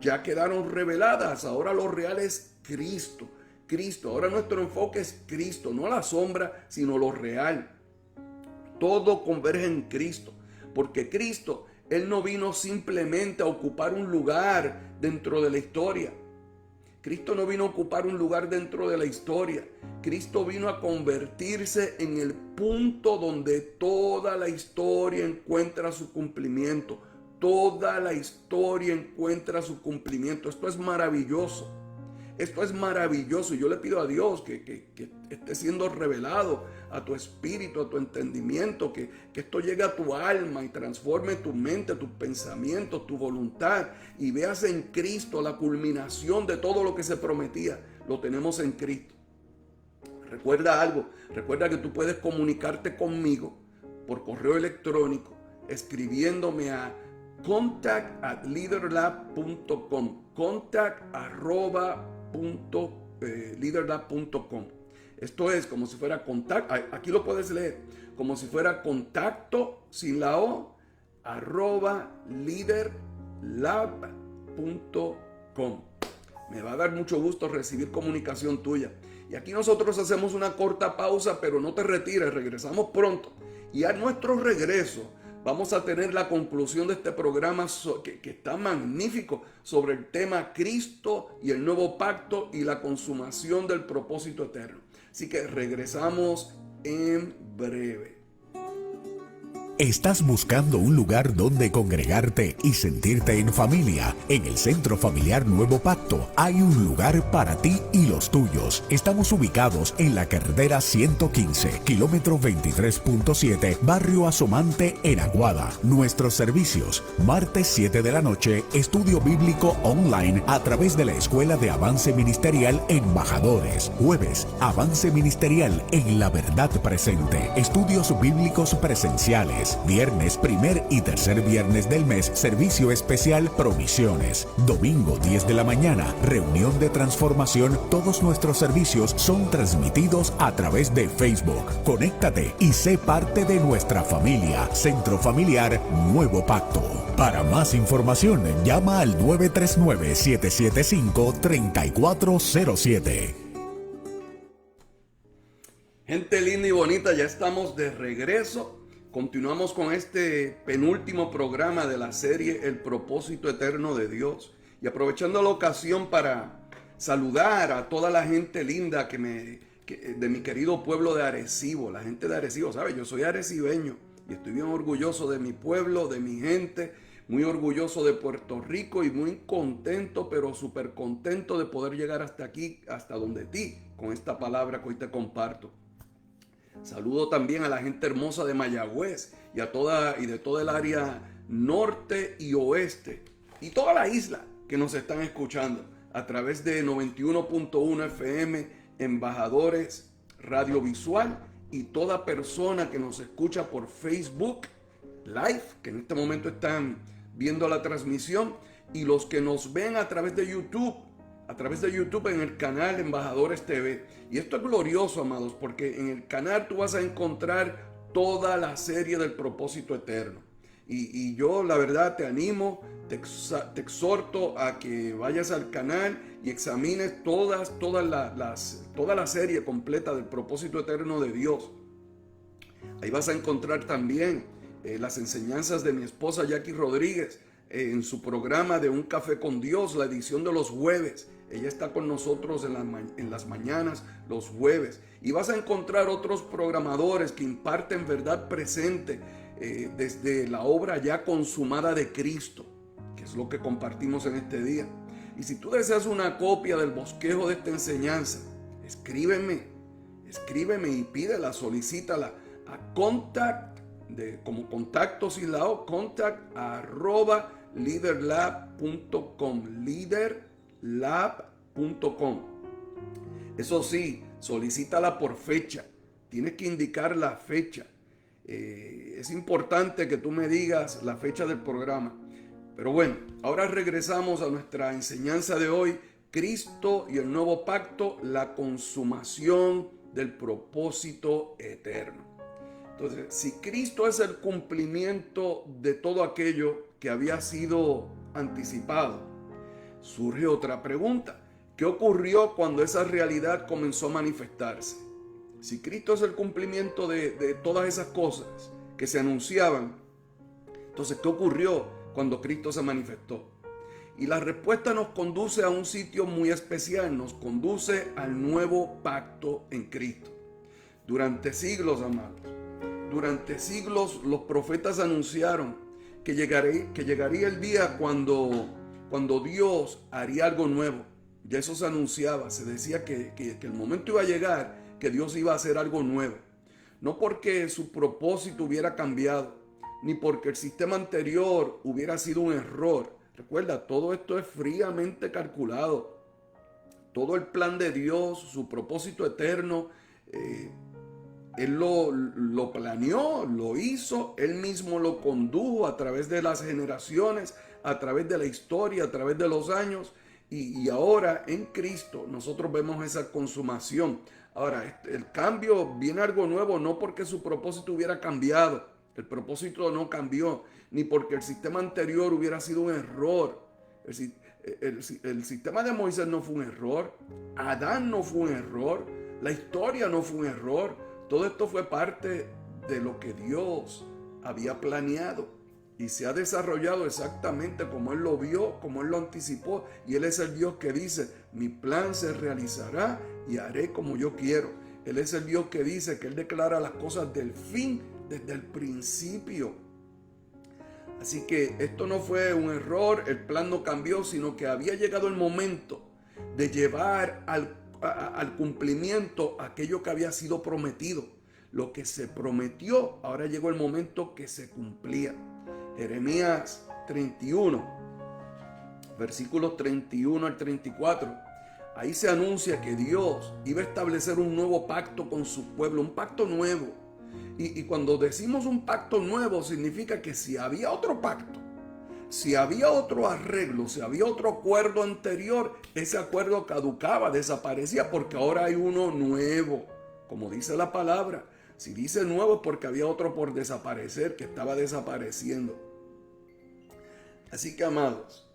ya quedaron reveladas, ahora lo real es Cristo. Cristo, ahora nuestro enfoque es Cristo, no la sombra, sino lo real. Todo converge en Cristo, porque Cristo, Él no vino simplemente a ocupar un lugar dentro de la historia. Cristo no vino a ocupar un lugar dentro de la historia. Cristo vino a convertirse en el punto donde toda la historia encuentra su cumplimiento. Toda la historia encuentra su cumplimiento. Esto es maravilloso. Esto es maravilloso y yo le pido a Dios que esté siendo revelado a tu espíritu, a tu entendimiento, que esto llegue a tu alma y transforme tu mente, tus pensamientos, tu voluntad, y veas en Cristo la culminación de todo lo que se prometía. Lo tenemos en Cristo. Recuerda algo, recuerda que tú puedes comunicarte conmigo por correo electrónico escribiéndome a contact@leaderlab.com, contact@leaderlab.com. Esto es como si fuera contacto, aquí lo puedes leer, como si fuera contacto sin la O, @leaderlab.com. Me va a dar mucho gusto recibir comunicación tuya. Y aquí nosotros hacemos una corta pausa, pero no te retires, regresamos pronto. Y a nuestro regreso vamos a tener la conclusión de este programa que está magnífico sobre el tema Cristo y el nuevo pacto y la consumación del propósito eterno. Así que regresamos en breve. ¿Estás buscando un lugar donde congregarte y sentirte en familia? En el Centro Familiar Nuevo Pacto hay un lugar para ti y los tuyos. Estamos ubicados en la carretera 115, kilómetro 23.7, barrio Asomante, en Aguada. Nuestros servicios: martes 7 de la noche, estudio bíblico online a través de la Escuela de Avance Ministerial Embajadores. Jueves, avance ministerial en La Verdad Presente, estudios bíblicos presenciales. Viernes, primer y tercer viernes del mes, servicio especial Provisiones. Domingo 10 de la mañana, reunión de transformación. Todos nuestros servicios son transmitidos a través de Facebook. Conéctate y sé parte de nuestra familia. Centro Familiar Nuevo Pacto. Para más información, llama al 939-775-3407. Gente linda y bonita, ya estamos de regreso. Continuamos con este penúltimo programa de la serie El propósito eterno de Dios. Y aprovechando la ocasión para saludar a toda la gente linda de mi querido pueblo de Arecibo. La gente de Arecibo, ¿sabes? Yo soy arecibeño y estoy bien orgulloso de mi pueblo, de mi gente. Muy orgulloso de Puerto Rico y muy contento, pero súper contento de poder llegar hasta aquí, hasta donde ti, con esta palabra que hoy te comparto. Saludo también a la gente hermosa de Mayagüez y de toda el área norte y oeste y toda la isla que nos están escuchando a través de 91.1 FM, Embajadores Radiovisual, y toda persona que nos escucha por Facebook Live, que en este momento están viendo la transmisión, y los que nos ven a través de YouTube en el canal Embajadores TV. Y esto es glorioso, amados, porque en el canal tú vas a encontrar toda la serie del propósito eterno. Y yo, la verdad, te animo, te exhorto a que vayas al canal y examines toda la serie completa del propósito eterno de Dios. Ahí vas a encontrar también las enseñanzas de mi esposa Jackie Rodríguez en su programa de Un Café con Dios, la edición de los jueves. Ella está con nosotros en las mañanas, los jueves. Y vas a encontrar otros programadores que imparten verdad presente desde la obra ya consumada de Cristo, que es lo que compartimos en este día. Y si tú deseas una copia del bosquejo de esta enseñanza, escríbeme y pídela, solicítala a como contacto sin la O, contact@leaderlab.com, leaderlab.com. Eso sí, solicítala por fecha. Tienes que indicar la fecha. Es importante que tú me digas la fecha del programa. Pero bueno, ahora regresamos a nuestra enseñanza de hoy. Cristo y el nuevo pacto, la consumación del propósito eterno. Entonces, si Cristo es el cumplimiento de todo aquello que había sido anticipado, surge otra pregunta. ¿Qué ocurrió cuando esa realidad comenzó a manifestarse? Si Cristo es el cumplimiento de todas esas cosas que se anunciaban, entonces, ¿qué ocurrió cuando Cristo se manifestó? Y la respuesta nos conduce a un sitio muy especial, nos conduce al nuevo pacto en Cristo. Durante siglos, amados, durante siglos los profetas anunciaron que llegaría el día cuando Dios haría algo nuevo. Ya eso se anunciaba, se decía que el momento iba a llegar, que Dios iba a hacer algo nuevo. No porque su propósito hubiera cambiado, ni porque el sistema anterior hubiera sido un error. Recuerda, todo esto es fríamente calculado. Todo el plan de Dios, su propósito eterno, Él lo planeó, lo hizo, Él mismo lo condujo a través de las generaciones, a través de la historia, a través de los años. Y ahora en Cristo nosotros vemos esa consumación. Ahora, el cambio viene algo nuevo, no porque su propósito hubiera cambiado. El propósito no cambió, ni porque el sistema anterior hubiera sido un error. El sistema de Moisés no fue un error. Adán no fue un error. La historia no fue un error. Todo esto fue parte de lo que Dios había planeado. Y se ha desarrollado exactamente como Él lo vio, como Él lo anticipó. Y Él es el Dios que dice, mi plan se realizará y haré como yo quiero. Él es el Dios que dice que Él declara las cosas del fin desde el principio. Así que esto no fue un error, el plan no cambió, sino que había llegado el momento de llevar al cumplimiento aquello que había sido prometido. Lo que se prometió, ahora llegó el momento que se cumplía. Jeremías 31, versículos 31 al 34. Ahí se anuncia que Dios iba a establecer un nuevo pacto con su pueblo, un pacto nuevo. Y cuando decimos un pacto nuevo, significa que si había otro pacto, si había otro arreglo, si había otro acuerdo anterior, ese acuerdo caducaba, desaparecía, porque ahora hay uno nuevo, como dice la palabra. Si dice nuevo es porque había otro por desaparecer, que estaba desapareciendo. Así que amados,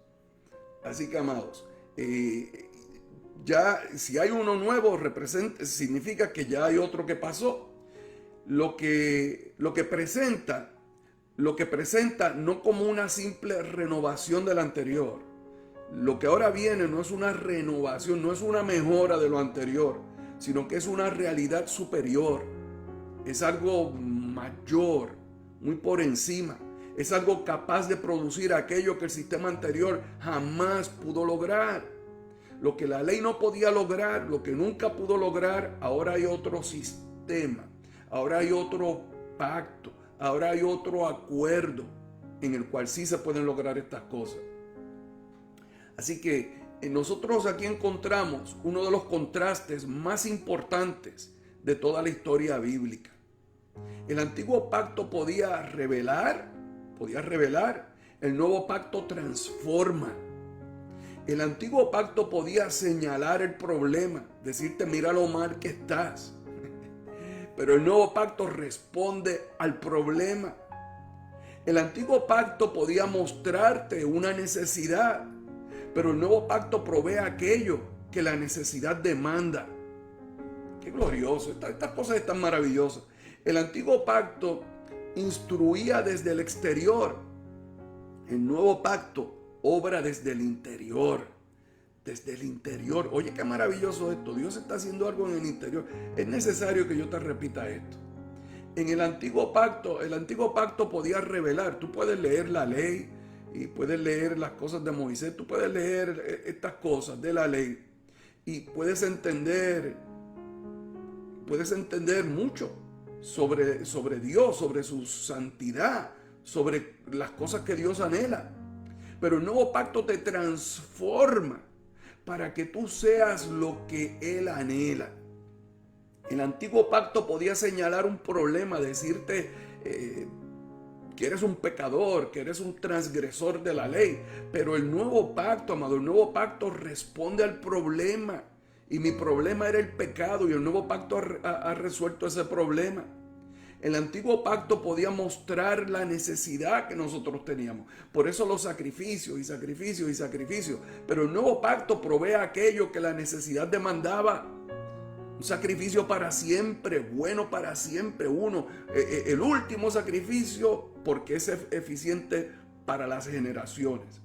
ya si hay uno nuevo, significa que ya hay otro que pasó. Lo que presenta no como una simple renovación del anterior. Lo que ahora viene no es una renovación, no es una mejora de lo anterior, sino que es una realidad superior. Es algo mayor, muy por encima. Es algo capaz de producir aquello que el sistema anterior jamás pudo lograr. Lo que la ley no podía lograr, lo que nunca pudo lograr, ahora hay otro sistema. Ahora hay otro pacto, ahora hay otro acuerdo en el cual sí se pueden lograr estas cosas. Así que nosotros aquí encontramos uno de los contrastes más importantes de toda la historia bíblica. El antiguo pacto podía revelar, el nuevo pacto transforma. El antiguo pacto podía señalar el problema, decirte mira lo mal que estás. Pero el nuevo pacto responde al problema. El antiguo pacto podía mostrarte una necesidad, pero el nuevo pacto provee aquello que la necesidad demanda. Qué glorioso, estas cosas están maravillosas. El antiguo pacto instruía desde el exterior. El nuevo pacto obra desde el interior. Desde el interior. Oye, qué maravilloso esto. Dios está haciendo algo en el interior. Es necesario que yo te repita esto. En el antiguo pacto podía revelar. Tú puedes leer la ley y puedes leer las cosas de Moisés. Tú puedes leer estas cosas de la ley y puedes entender mucho sobre Dios, sobre su santidad, sobre las cosas que Dios anhela. Pero el nuevo pacto te transforma para que tú seas lo que Él anhela. El antiguo pacto podía señalar un problema, decirte que eres un pecador, que eres un transgresor de la ley. Pero el nuevo pacto, amado, el nuevo pacto responde al problema. Y mi problema era el pecado y el nuevo pacto ha resuelto ese problema. El antiguo pacto podía mostrar la necesidad que nosotros teníamos. Por eso los sacrificios y sacrificios y sacrificios. Pero el nuevo pacto provee aquello que la necesidad demandaba. Un sacrificio para siempre, bueno para siempre. El último sacrificio porque es eficiente para las generaciones.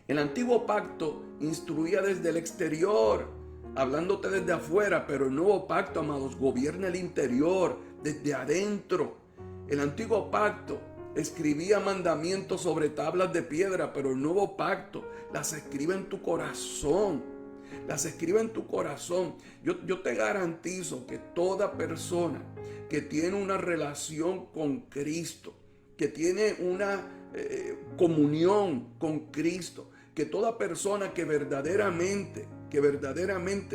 El antiguo pacto instruía desde el exterior, hablándote desde afuera, pero el nuevo pacto, amados, gobierna el interior, desde adentro. El antiguo pacto escribía mandamientos sobre tablas de piedra, pero el nuevo pacto las escribe en tu corazón. Las escribe en tu corazón. Yo te garantizo que toda persona que tiene una relación con Cristo, que tiene una comunión con Cristo, que toda persona que verdaderamente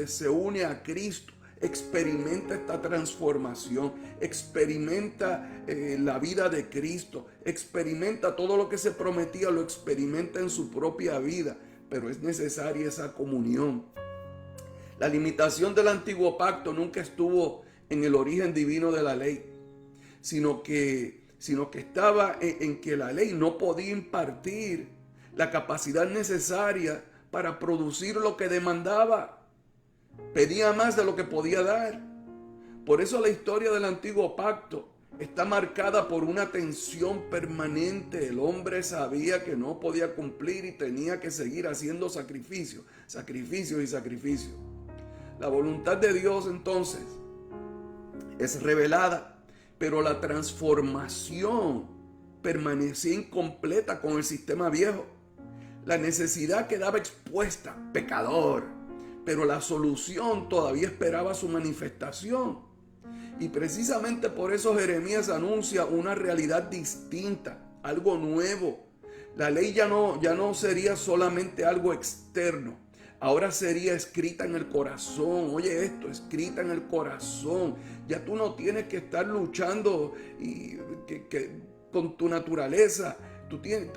se une a Cristo, experimenta esta transformación, experimenta la vida de Cristo, experimenta todo lo que se prometía, lo experimenta en su propia vida, pero es necesaria esa comunión. La limitación del antiguo pacto nunca estuvo en el origen divino de la ley, sino que estaba en que la ley no podía impartir la capacidad necesaria para producir lo que demandaba. Pedía más de lo que podía dar. Por eso la historia del antiguo pacto está marcada por una tensión permanente. El hombre sabía que no podía cumplir y tenía que seguir haciendo sacrificio y sacrificio. La voluntad de Dios entonces es revelada, pero la transformación permanecía incompleta con el sistema viejo. La necesidad quedaba expuesta, pecador, pero la solución todavía esperaba su manifestación. Y precisamente por eso Jeremías anuncia una realidad distinta, algo nuevo. La ley ya no sería solamente algo externo, ahora sería escrita en el corazón. Oye esto, escrita en el corazón. Ya tú no tienes que estar luchando con tu naturaleza.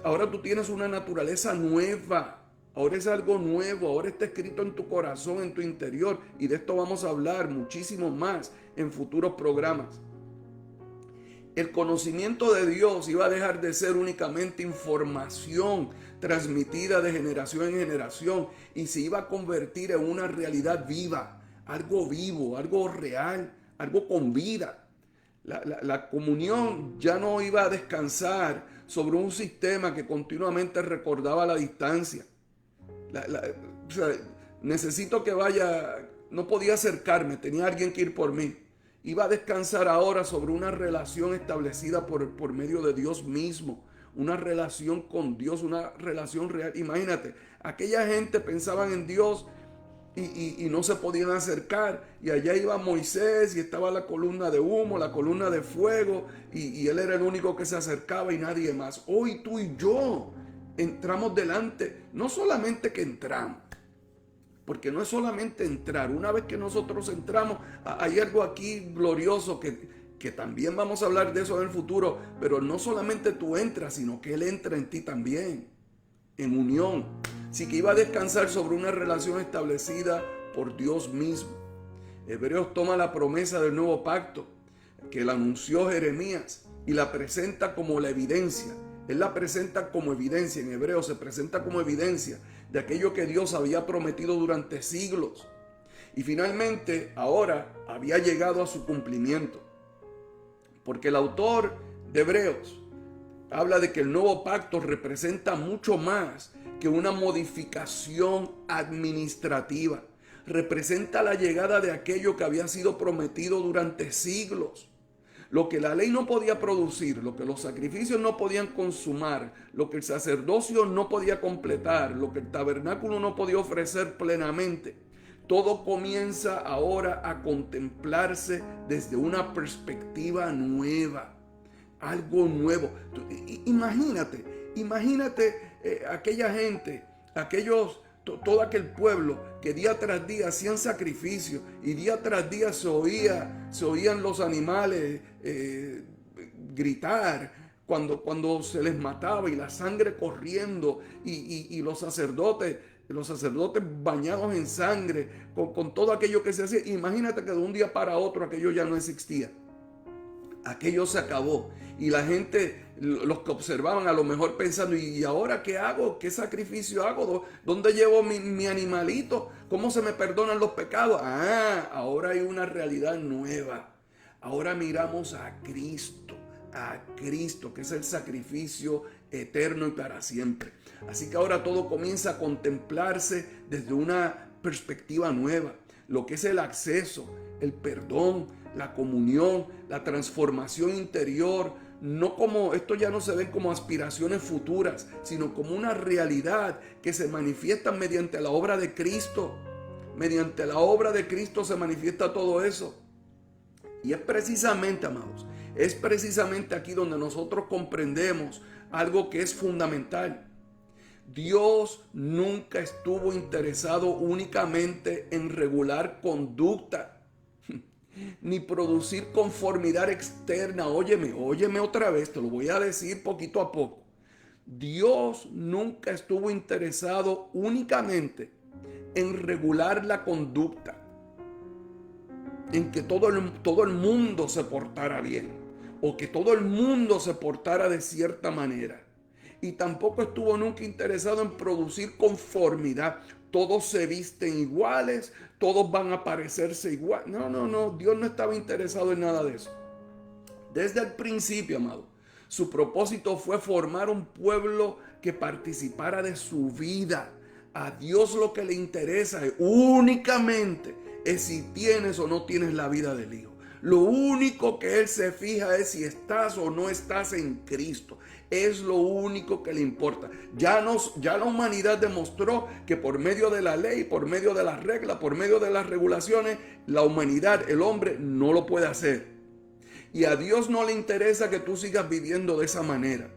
Ahora tú tienes una naturaleza nueva. Ahora es algo nuevo, ahora está escrito en tu corazón, en tu interior. Y de esto vamos a hablar muchísimo más en futuros programas. El conocimiento de Dios iba a dejar de ser únicamente información transmitida de generación en generación y se iba a convertir en una realidad viva, algo vivo, algo real, algo con vida. La comunión ya no iba a descansar sobre un sistema que continuamente recordaba la distancia. Necesito que vaya, no podía acercarme, tenía alguien que ir por mí. Iba a descansar ahora sobre una relación establecida por medio de Dios mismo, una relación con Dios, una relación real. Imagínate, aquella gente pensaban en Dios y no se podían acercar, y allá iba Moisés y estaba la columna de humo, la columna de fuego, y él era el único que se acercaba y nadie más. Hoy tú y yo entramos delante, no solamente que entramos, porque no es solamente entrar. Una vez que nosotros entramos, hay algo aquí glorioso que también vamos a hablar de eso en el futuro, pero no solamente tú entras, sino que Él entra en ti también, en unión. Así que iba a descansar sobre una relación establecida por Dios mismo. Hebreos toma la promesa del nuevo pacto que la anunció Jeremías y la presenta como la evidencia. Él la presenta como evidencia, en hebreo se presenta como evidencia de aquello que Dios había prometido durante siglos. Y finalmente, ahora había llegado a su cumplimiento. Porque el autor de Hebreos habla de que el nuevo pacto representa mucho más que una modificación administrativa. Representa la llegada de aquello que había sido prometido durante siglos. Lo que la ley no podía producir, lo que los sacrificios no podían consumar, lo que el sacerdocio no podía completar, lo que el tabernáculo no podía ofrecer plenamente, todo comienza ahora a contemplarse desde una perspectiva nueva, algo nuevo. Imagínate aquella gente, todo aquel pueblo que día tras día hacían sacrificios y día tras día se oían los animales gritar cuando se les mataba y la sangre corriendo y los sacerdotes bañados en sangre con todo aquello que se hacía. Imagínate que de un día para otro aquello ya no existía. Aquello se acabó y la gente, los que observaban, a lo mejor pensando: ¿y ahora qué hago? ¿Qué sacrificio hago? ¿Dónde llevo mi animalito? ¿Cómo se me perdonan los pecados? Ahora hay una realidad nueva. Ahora miramos a Cristo, que es el sacrificio eterno y para siempre. Así que ahora todo comienza a contemplarse desde una perspectiva nueva, lo que es el acceso, el perdón, la comunión, la transformación interior, esto ya no se ven como aspiraciones futuras, sino como una realidad que se manifiesta mediante la obra de Cristo. Mediante la obra de Cristo se manifiesta todo eso. Y es precisamente, amados, es precisamente aquí donde nosotros comprendemos algo que es fundamental. Dios nunca estuvo interesado únicamente en regular conducta, ni producir conformidad externa. Óyeme otra vez, te lo voy a decir poquito a poco. Dios nunca estuvo interesado únicamente en regular la conducta, en que todo el mundo se portara bien, o que todo el mundo se portara de cierta manera. Y tampoco estuvo nunca interesado en producir conformidad. Todos se visten iguales, todos van a parecerse igual. No, Dios no estaba interesado en nada de eso. Desde el principio, amado, su propósito fue formar un pueblo que participara de su vida. A Dios lo que le interesa únicamente es si tienes o no tienes la vida del Hijo. Lo único que Él se fija es si estás o no estás en Cristo. Es lo único que le importa. Ya la humanidad demostró que por medio de la ley, por medio de las reglas, por medio de las regulaciones, la humanidad, el hombre, no lo puede hacer. Y a Dios no le interesa que tú sigas viviendo de esa manera.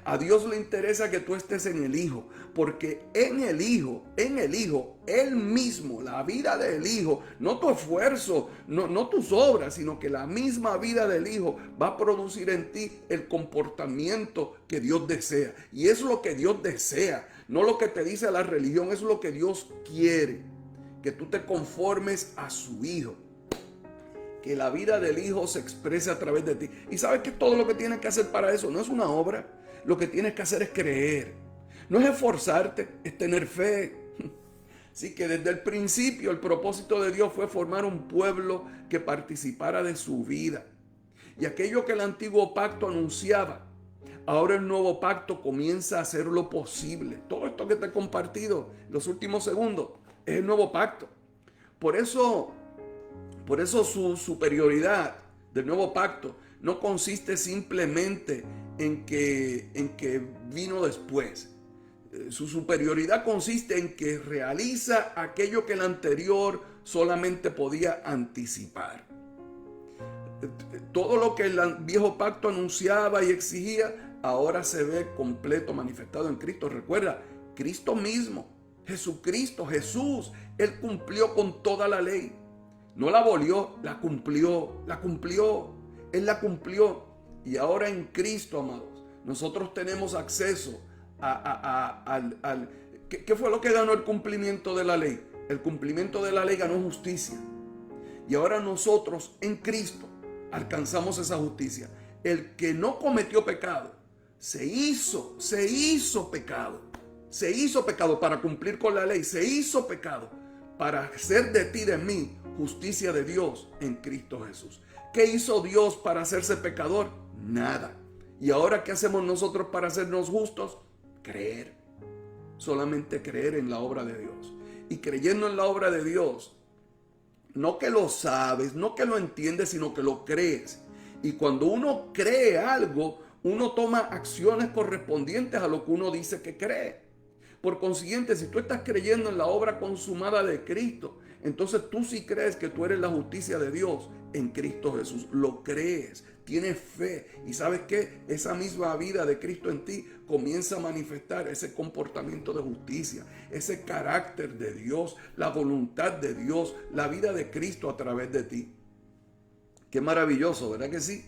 A Dios le interesa que tú estés en el Hijo, porque en el Hijo, Él mismo, la vida del Hijo, no tu esfuerzo, no tus obras, sino que la misma vida del Hijo va a producir en ti el comportamiento que Dios desea. Y es lo que Dios desea, no lo que te dice la religión, es lo que Dios quiere, que tú te conformes a su Hijo. Que la vida del Hijo se exprese a través de ti. Y sabes que todo lo que tienes que hacer para eso no es una obra. Lo que tienes que hacer es creer. No es esforzarte, es tener fe. Así que desde el principio el propósito de Dios fue formar un pueblo que participara de su vida. Y aquello que el antiguo pacto anunciaba, ahora el nuevo pacto comienza a hacerlo posible. Todo esto que te he compartido en los últimos segundos es el nuevo pacto. Por eso su superioridad del nuevo pacto no consiste simplemente en que vino después. Su superioridad consiste en que realiza aquello que el anterior solamente podía anticipar. Todo lo que el viejo pacto anunciaba y exigía, ahora se ve completo, manifestado en Cristo. Recuerda, Cristo mismo, Jesucristo, Jesús, Él cumplió con toda la ley. No la abolió, la cumplió. Él la cumplió. Y ahora en Cristo, amados, nosotros tenemos acceso al... ¿Qué fue lo que ganó el cumplimiento de la ley? El cumplimiento de la ley ganó justicia. Y ahora nosotros en Cristo alcanzamos esa justicia. El que no cometió pecado, se hizo pecado. Se hizo pecado para cumplir con la ley. Se hizo pecado para hacer de ti, de mí, justicia de Dios en Cristo Jesús. ¿Qué hizo Dios para hacerse pecador? Nada. ¿Y ahora qué hacemos nosotros para hacernos justos? Creer. Solamente creer en la obra de Dios. Y creyendo en la obra de Dios, no que lo sabes, no que lo entiendes, sino que lo crees. Y cuando uno cree algo, uno toma acciones correspondientes a lo que uno dice que cree. Por consiguiente, si tú estás creyendo en la obra consumada de Cristo, entonces tú sí crees que tú eres la justicia de Dios en Cristo Jesús. Lo crees, tienes fe. Y ¿sabes qué? Esa misma vida de Cristo en ti comienza a manifestar ese comportamiento de justicia, ese carácter de Dios, la voluntad de Dios, la vida de Cristo a través de ti. Qué maravilloso, ¿verdad que sí?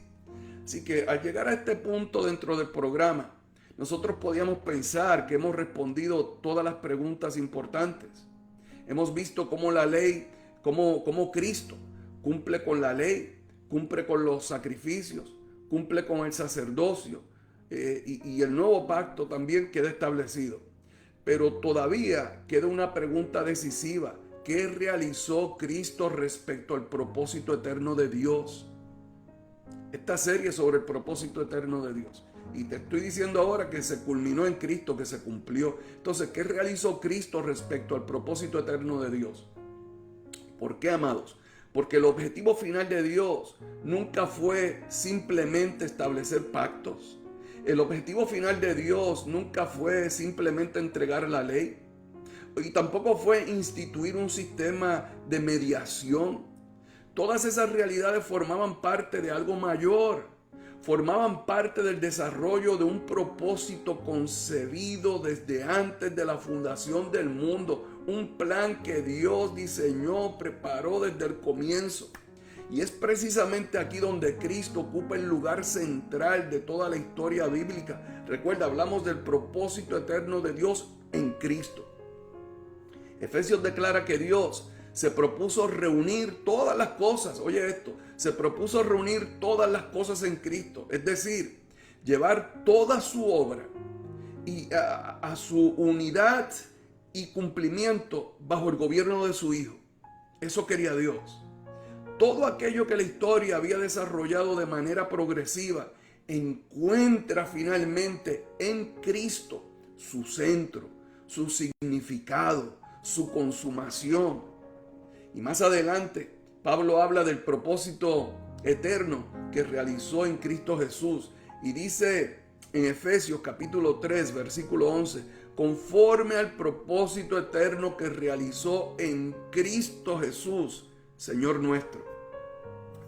Así que al llegar a este punto dentro del programa, nosotros podíamos pensar que hemos respondido todas las preguntas importantes. Hemos visto cómo la ley, cómo Cristo cumple con la ley, cumple con los sacrificios, cumple con el sacerdocio y el nuevo pacto también queda establecido. Pero todavía queda una pregunta decisiva. ¿Qué realizó Cristo respecto al propósito eterno de Dios? Esta serie sobre el propósito eterno de Dios. Y te estoy diciendo ahora que se culminó en Cristo, que se cumplió. Entonces, ¿qué realizó Cristo respecto al propósito eterno de Dios? ¿Por qué, amados? Porque el objetivo final de Dios nunca fue simplemente establecer pactos. El objetivo final de Dios nunca fue simplemente entregar la ley. Y tampoco fue instituir un sistema de mediación. Todas esas realidades formaban parte de algo mayor. Formaban parte del desarrollo de un propósito concebido desde antes de la fundación del mundo. Un plan que Dios diseñó, preparó desde el comienzo. Y es precisamente aquí donde Cristo ocupa el lugar central de toda la historia bíblica. Recuerda, hablamos del propósito eterno de Dios en Cristo. Efesios declara que Dios se propuso reunir todas las cosas. Oye esto, se propuso reunir todas las cosas en Cristo. Es decir, llevar toda su obra y a su unidad y cumplimiento bajo el gobierno de su Hijo. Eso quería Dios. Todo aquello que la historia había desarrollado de manera progresiva encuentra finalmente en Cristo su centro, su significado, su consumación. Y más adelante, Pablo habla del propósito eterno que realizó en Cristo Jesús. Y dice en Efesios capítulo 3, versículo 11, conforme al propósito eterno que realizó en Cristo Jesús, Señor nuestro.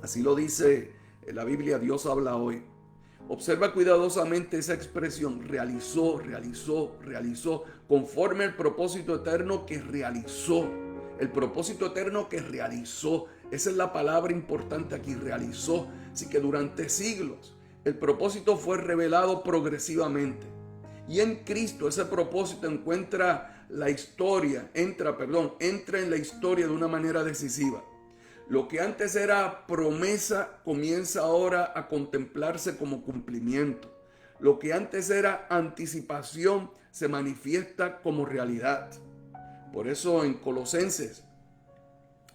Así lo dice la Biblia, Dios habla hoy. Observa cuidadosamente esa expresión, realizó, conforme al propósito eterno que realizó. El propósito eterno que realizó, esa es la palabra importante aquí, realizó. Así que durante siglos el propósito fue revelado progresivamente. Y en Cristo ese propósito entra en la historia de una manera decisiva. Lo que antes era promesa comienza ahora a contemplarse como cumplimiento. Lo que antes era anticipación se manifiesta como realidad. Por eso en Colosenses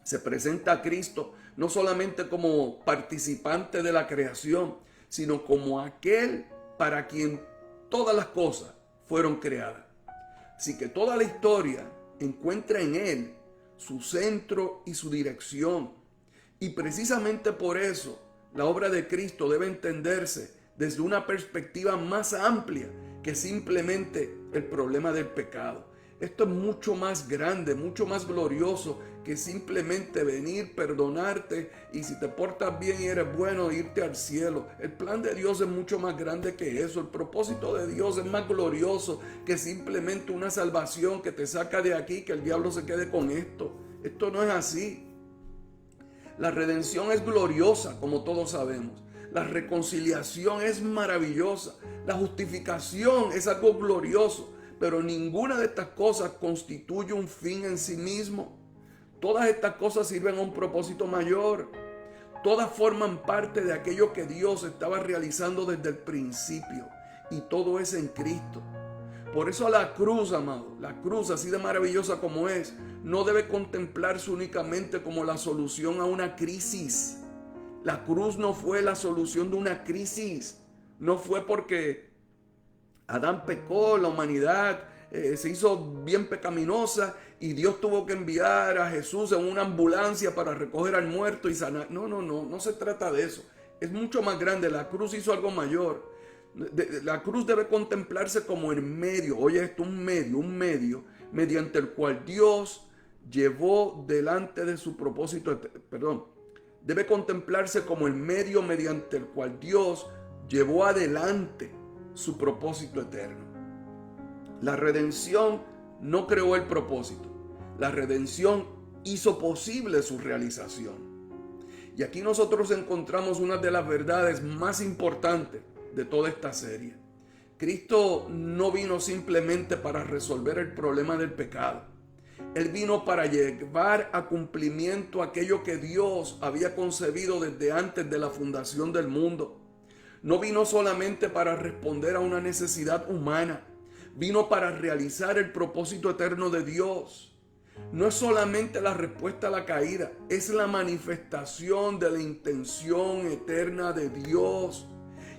se presenta a Cristo no solamente como participante de la creación, sino como aquel para quien todas las cosas fueron creadas. Así que toda la historia encuentra en Él su centro y su dirección. Y precisamente por eso la obra de Cristo debe entenderse desde una perspectiva más amplia que simplemente el problema del pecado. Esto es mucho más grande, mucho más glorioso que simplemente venir, perdonarte y si te portas bien y eres bueno, irte al cielo. El plan de Dios es mucho más grande que eso. El propósito de Dios es más glorioso que simplemente una salvación que te saca de aquí, que el diablo se quede con esto. Esto no es así. La redención es gloriosa, como todos sabemos. La reconciliación es maravillosa. La justificación es algo glorioso. Pero ninguna de estas cosas constituye un fin en sí mismo. Todas estas cosas sirven a un propósito mayor. Todas forman parte de aquello que Dios estaba realizando desde el principio. Y todo es en Cristo. Por eso la cruz, amado, la cruz así de maravillosa como es, no debe contemplarse únicamente como la solución a una crisis. La cruz no fue la solución de una crisis. No fue porque Adán pecó, la humanidad se hizo bien pecaminosa y Dios tuvo que enviar a Jesús en una ambulancia para recoger al muerto y sanar. No se trata de eso. Es mucho más grande. La cruz hizo algo mayor. La cruz debe contemplarse como el medio, oye esto, un medio mediante el cual Dios llevó delante de su propósito, debe contemplarse como el medio mediante el cual Dios llevó adelante su propósito eterno. La redención no creó el propósito, la redención hizo posible su realización. Y aquí nosotros encontramos una de las verdades más importantes de toda esta serie. Cristo no vino simplemente para resolver el problema del pecado. Él vino para llevar a cumplimiento aquello que Dios había concebido desde antes de la fundación del mundo. No vino solamente para responder a una necesidad humana. Vino para realizar el propósito eterno de Dios. No es solamente la respuesta a la caída, es la manifestación de la intención eterna de Dios.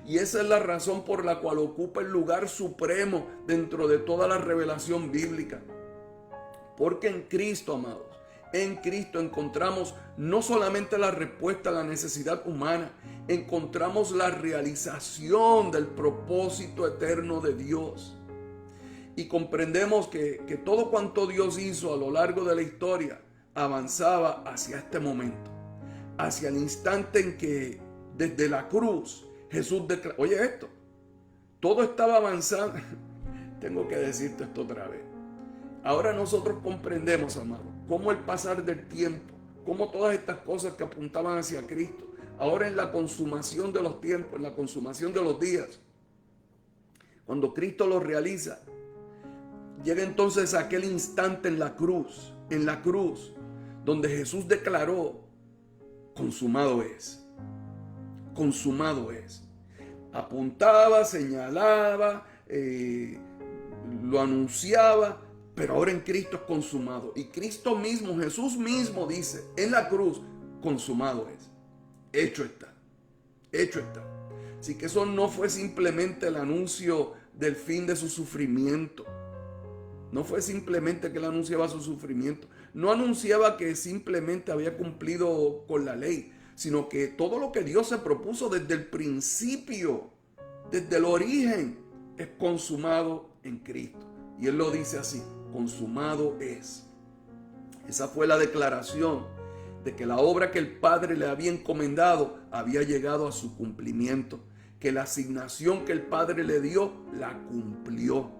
Y esa es la razón por la cual ocupa el lugar supremo dentro de toda la revelación bíblica. Porque en Cristo, amados, En Cristo encontramos no solamente la respuesta a la necesidad humana, encontramos la realización del propósito eterno de Dios. Y comprendemos que todo cuanto Dios hizo a lo largo de la historia avanzaba hacia este momento, hacia el instante en que desde la cruz Jesús declaró, oye esto, todo estaba avanzando. Tengo que decirte esto otra vez. Ahora nosotros comprendemos, amado, cómo el pasar del tiempo, cómo todas estas cosas que apuntaban hacia Cristo, ahora en la consumación de los tiempos, en la consumación de los días, cuando Cristo lo realiza, llega entonces aquel instante en la cruz, donde Jesús declaró, consumado es, consumado es. Apuntaba, señalaba, lo anunciaba, pero ahora en Cristo es consumado. Y Cristo mismo, Jesús mismo dice en la cruz, consumado es. Hecho está. Hecho está. Así que eso no fue simplemente el anuncio del fin de su sufrimiento. No fue simplemente que él anunciaba su sufrimiento. No anunciaba que simplemente había cumplido con la ley, sino que todo lo que Dios se propuso desde el principio, desde el origen, es consumado en Cristo. Y él lo dice así, consumado es. Esa fue la declaración de que la obra que el Padre le había encomendado había llegado a su cumplimiento, que la asignación que el Padre le dio la cumplió.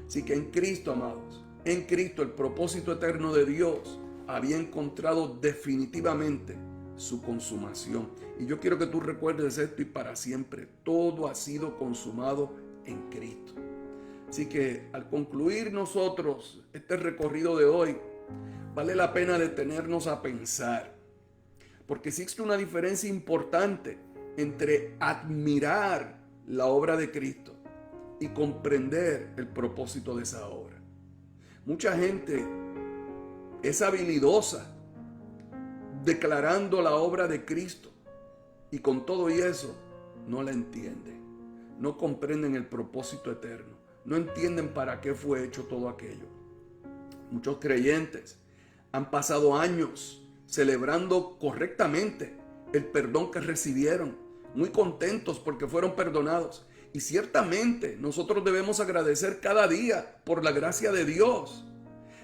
Así que en Cristo, amados, en Cristo el propósito eterno de Dios había encontrado definitivamente su consumación. Y yo quiero que tú recuerdes esto y para siempre, todo ha sido consumado en Cristo. Así que al concluir nosotros este recorrido de hoy, vale la pena detenernos a pensar, porque existe una diferencia importante entre admirar la obra de Cristo y comprender el propósito de esa obra. Mucha gente es habilidosa declarando la obra de Cristo y con todo y eso no la entiende, no comprenden el propósito eterno, no entienden para qué fue hecho todo aquello. Muchos creyentes han pasado años celebrando correctamente el perdón que recibieron, muy contentos porque fueron perdonados. Y ciertamente nosotros debemos agradecer cada día por la gracia de Dios.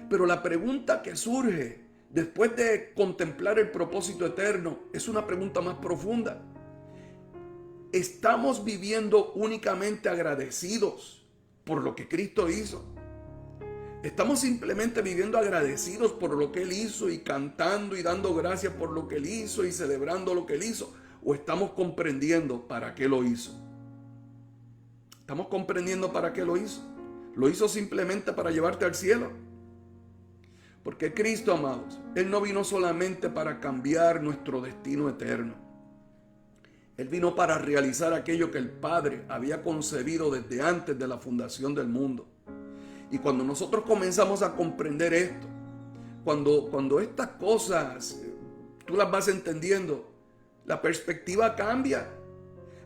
Pero la pregunta que surge después de contemplar el propósito eterno es una pregunta más profunda. ¿Estamos viviendo únicamente agradecidos por lo que Cristo hizo? ¿Estamos simplemente viviendo agradecidos por lo que Él hizo y cantando y dando gracias por lo que Él hizo y celebrando lo que Él hizo? ¿O estamos comprendiendo para qué lo hizo? ¿Estamos comprendiendo para qué lo hizo? ¿Lo hizo simplemente para llevarte al cielo? Porque Cristo, amados, Él no vino solamente para cambiar nuestro destino eterno. Él vino para realizar aquello que el Padre había concebido desde antes de la fundación del mundo. Y cuando nosotros comenzamos a comprender esto, cuando estas cosas tú las vas entendiendo, la perspectiva cambia.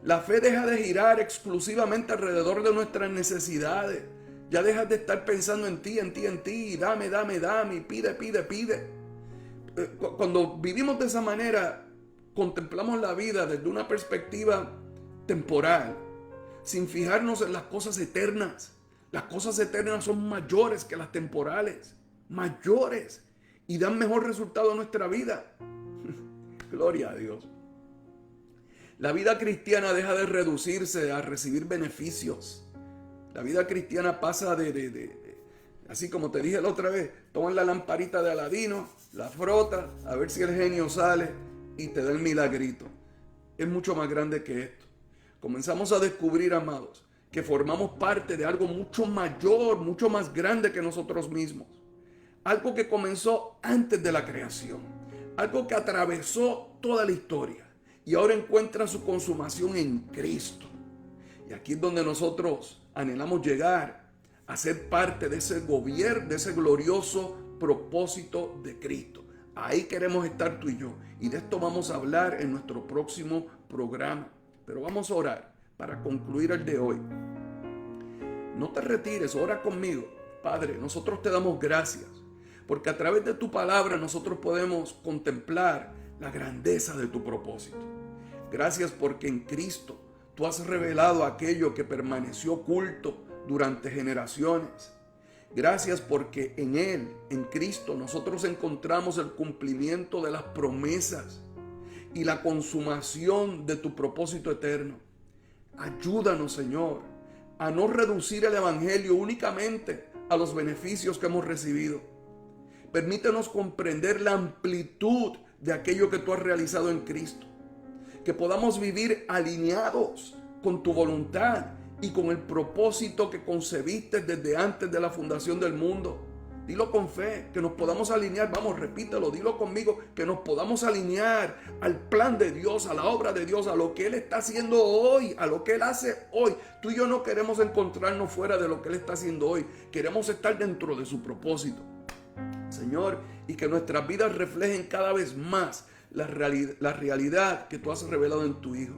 La fe deja de girar exclusivamente alrededor de nuestras necesidades. Ya dejas de estar pensando en ti, y dame, y pide. Cuando vivimos de esa manera, contemplamos la vida desde una perspectiva temporal, sin fijarnos en las cosas eternas. Las cosas eternas son mayores que las temporales, mayores, y dan mejor resultado a nuestra vida. Gloria a Dios. La vida cristiana deja de reducirse a recibir beneficios. La vida cristiana pasa así como te dije la otra vez, toman la lamparita de Aladino, la frota, a ver si el genio sale y te da el milagrito. Es mucho más grande que esto. Comenzamos a descubrir, amados, que formamos parte de algo mucho mayor, mucho más grande que nosotros mismos. Algo que comenzó antes de la creación. Algo que atravesó toda la historia y ahora encuentra su consumación en Cristo. Y aquí es donde nosotros anhelamos llegar a ser parte de ese gobierno, de ese glorioso propósito de Cristo. Ahí queremos estar tú y yo. Y de esto vamos a hablar en nuestro próximo programa. Pero vamos a orar para concluir el de hoy. No te retires, ora conmigo. Padre, nosotros te damos gracias porque a través de tu palabra nosotros podemos contemplar la grandeza de tu propósito. Gracias porque en Cristo tú has revelado aquello que permaneció oculto durante generaciones. Gracias porque en Él, en Cristo, nosotros encontramos el cumplimiento de las promesas y la consumación de tu propósito eterno. Ayúdanos, Señor, a no reducir el Evangelio únicamente a los beneficios que hemos recibido. Permítenos comprender la amplitud de aquello que tú has realizado en Cristo. Que podamos vivir alineados con tu voluntad y con el propósito que concebiste desde antes de la fundación del mundo. Dilo con fe, que nos podamos alinear, vamos, repítelo, dilo conmigo, que nos podamos alinear al plan de Dios, a la obra de Dios, a lo que Él está haciendo hoy, a lo que Él hace hoy. Tú y yo no queremos encontrarnos fuera de lo que Él está haciendo hoy, queremos estar dentro de su propósito. Señor, y que nuestras vidas reflejen cada vez más la realidad que tú has revelado en tu Hijo.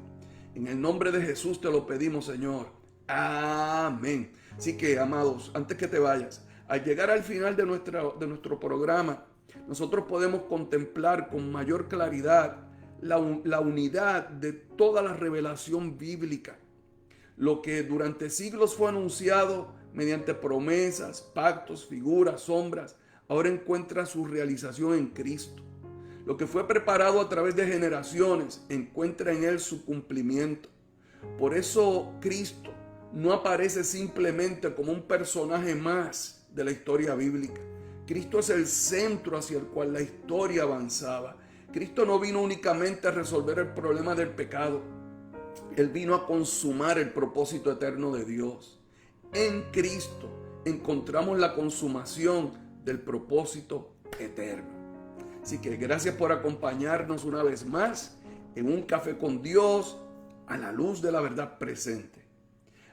En el nombre de Jesús te lo pedimos, Señor. Amén. Así que, amados, antes que te vayas, al llegar al final de nuestro programa, nosotros podemos contemplar con mayor claridad la unidad de toda la revelación bíblica. Lo que durante siglos fue anunciado mediante promesas, pactos, figuras, sombras, ahora encuentra su realización en Cristo. Lo que fue preparado a través de generaciones encuentra en Él su cumplimiento. Por eso Cristo no aparece simplemente como un personaje más de la historia bíblica. Cristo es el centro hacia el cual la historia avanzaba. Cristo no vino únicamente a resolver el problema del pecado. Él vino a consumar el propósito eterno de Dios. En Cristo encontramos la consumación del propósito eterno. Así que gracias por acompañarnos una vez más en un café con Dios a la luz de la verdad presente.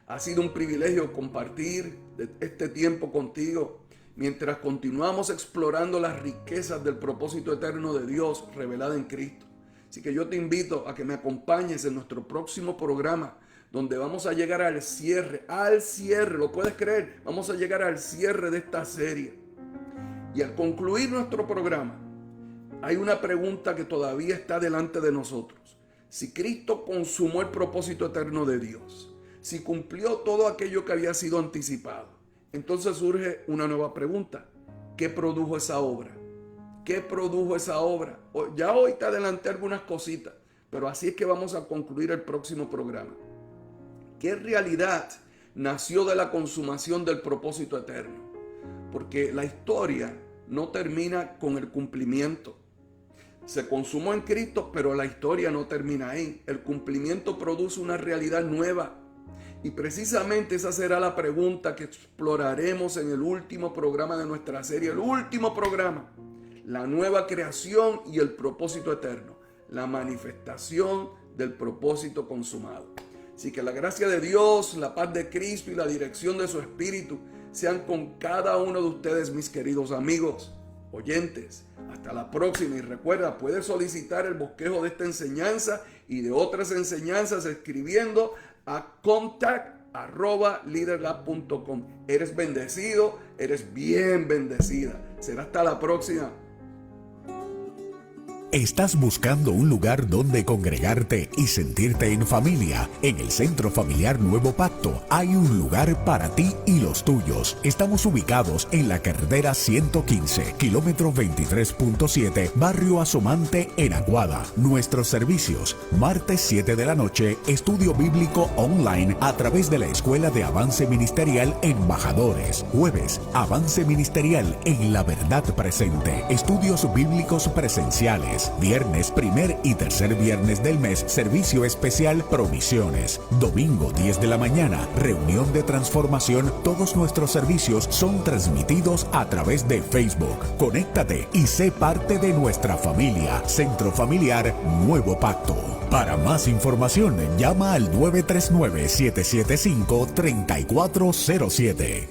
Ha sido un privilegio compartir este tiempo contigo mientras continuamos explorando las riquezas del propósito eterno de Dios revelada en Cristo. Así que yo te invito a que me acompañes en nuestro próximo programa, donde vamos a llegar al cierre, ¿lo puedes creer? Vamos a llegar al cierre de esta serie. Y al concluir nuestro programa, hay una pregunta que todavía está delante de nosotros. Si Cristo consumó el propósito eterno de Dios, si cumplió todo aquello que había sido anticipado, entonces surge una nueva pregunta. ¿Qué produjo esa obra? ¿Qué produjo esa obra? Ya hoy te adelanté algunas cositas, pero así es que vamos a concluir el próximo programa. ¿Qué realidad nació de la consumación del propósito eterno? Porque la historia no termina con el cumplimiento. Se consumó en Cristo, pero la historia no termina ahí. El cumplimiento produce una realidad nueva. Y precisamente esa será la pregunta que exploraremos en el último programa de nuestra serie. El último programa. La nueva creación y el propósito eterno. La manifestación del propósito consumado. Así que la gracia de Dios, la paz de Cristo y la dirección de su Espíritu sean con cada uno de ustedes, mis queridos amigos, oyentes. Hasta la próxima. Y recuerda, puedes solicitar el bosquejo de esta enseñanza y de otras enseñanzas escribiendo a contact@leaderlab.com. Eres bendecido, eres bien bendecida. Será hasta la próxima. ¿Estás buscando un lugar donde congregarte y sentirte en familia? En el Centro Familiar Nuevo Pacto hay un lugar para ti y los tuyos. Estamos ubicados en la carretera 115, kilómetro 23.7, barrio Asomante, en Aguada. Nuestros servicios: martes 7 de la noche, estudio bíblico online a través de la Escuela de Avance Ministerial Embajadores. Jueves, avance ministerial en La Verdad Presente, estudios bíblicos presenciales. Viernes, primer y tercer viernes del mes, servicio especial Provisiones. Domingo 10 de la mañana, reunión de transformación. Todos nuestros servicios son transmitidos a través de Facebook. Conéctate y sé parte de nuestra familia. Centro Familiar Nuevo Pacto. Para más información, llama al 939-775-3407.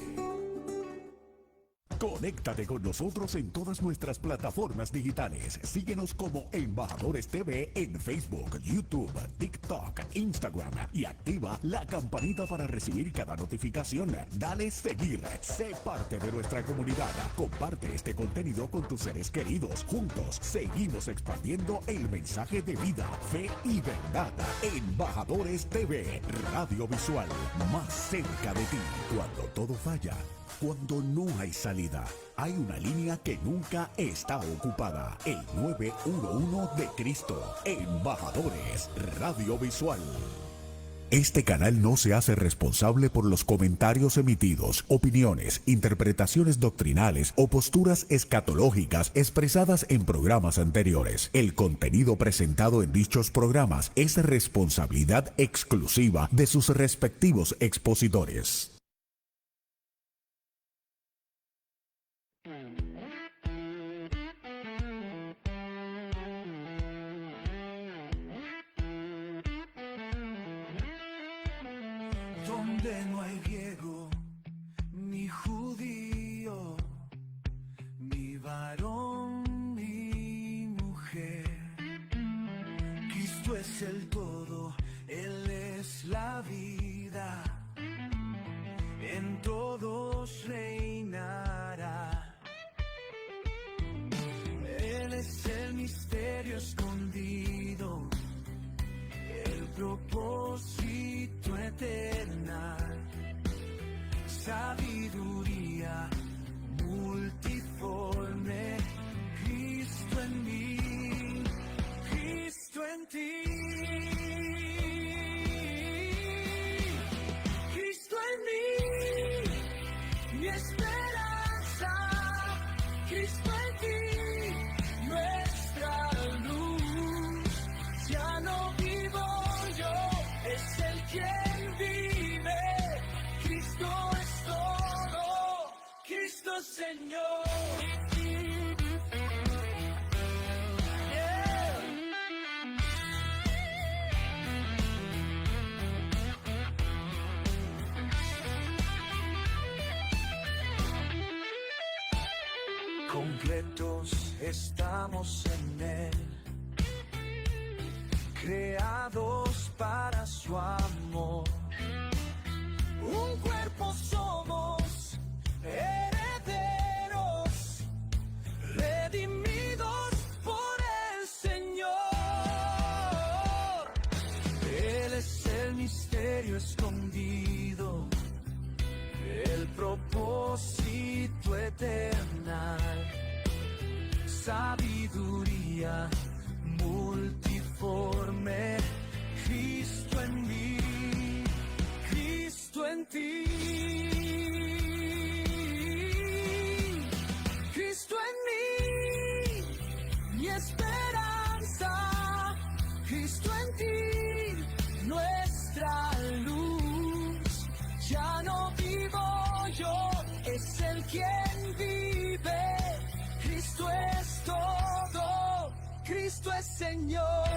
Con Conéctate con nosotros en todas nuestras plataformas digitales. Síguenos como Embajadores TV en Facebook, YouTube, TikTok, Instagram y activa la campanita para recibir cada notificación. Dale seguir. Sé parte de nuestra comunidad. Comparte este contenido con tus seres queridos. Juntos seguimos expandiendo el mensaje de vida, fe y verdad. Embajadores TV, radio visual, más cerca de ti. Cuando todo falla, cuando no hay salida, hay una línea que nunca está ocupada. El 911 de Cristo. Embajadores, radio visual. Este canal no se hace responsable por los comentarios emitidos, opiniones, interpretaciones doctrinales o posturas escatológicas expresadas en programas anteriores. El contenido presentado en dichos programas es responsabilidad exclusiva de sus respectivos expositores. Donde no hay griego ni judío, ni varón ni mujer, Cristo es el todo, Él es la vida, en todos reinará. Él es el misterio escondido, el propósito eternal, sabiduría multiforme, Cristo en mí, Cristo en ti, Cristo en mí, mi esperanza, Cristo en ti, nuestra luz, ya no vivo yo, es el quien vive, Cristo es todo, Cristo Señor. Completos estamos en Él, creados para su amor. Un cuerpo somos, herederos, redimidos por el Señor. Él es el misterio escondido, el propósito eternal, sabiduría multiforme, Cristo en mí, Cristo en ti, Cristo en mí, mi esperanza, Cristo en ti, nuestra luz, ya no vivo yo, es el quien vive, Cristo es todo, Cristo es Señor.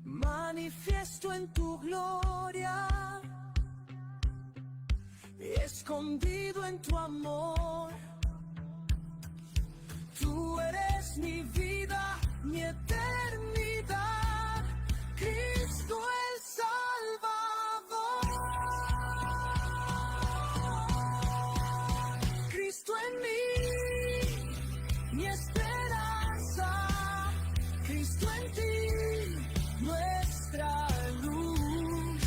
Manifiesto en tu gloria, escondido en tu amor. Tú eres mi vida, mi eternidad, Cristo el Salvador. Cristo en mí, mi esperanza, Cristo en ti, nuestra luz,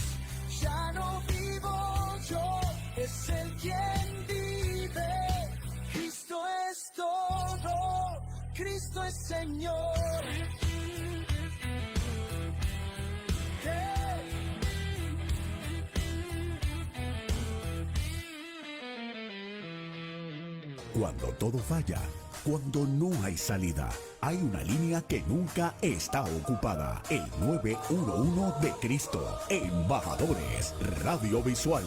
ya no vivo yo, es el quien vive, Cristo es todo, Cristo es Señor. Cuando todo falla, Cuando no hay salida, hay una línea que nunca está ocupada. El 911 de Cristo. Embajadores Radiovisual.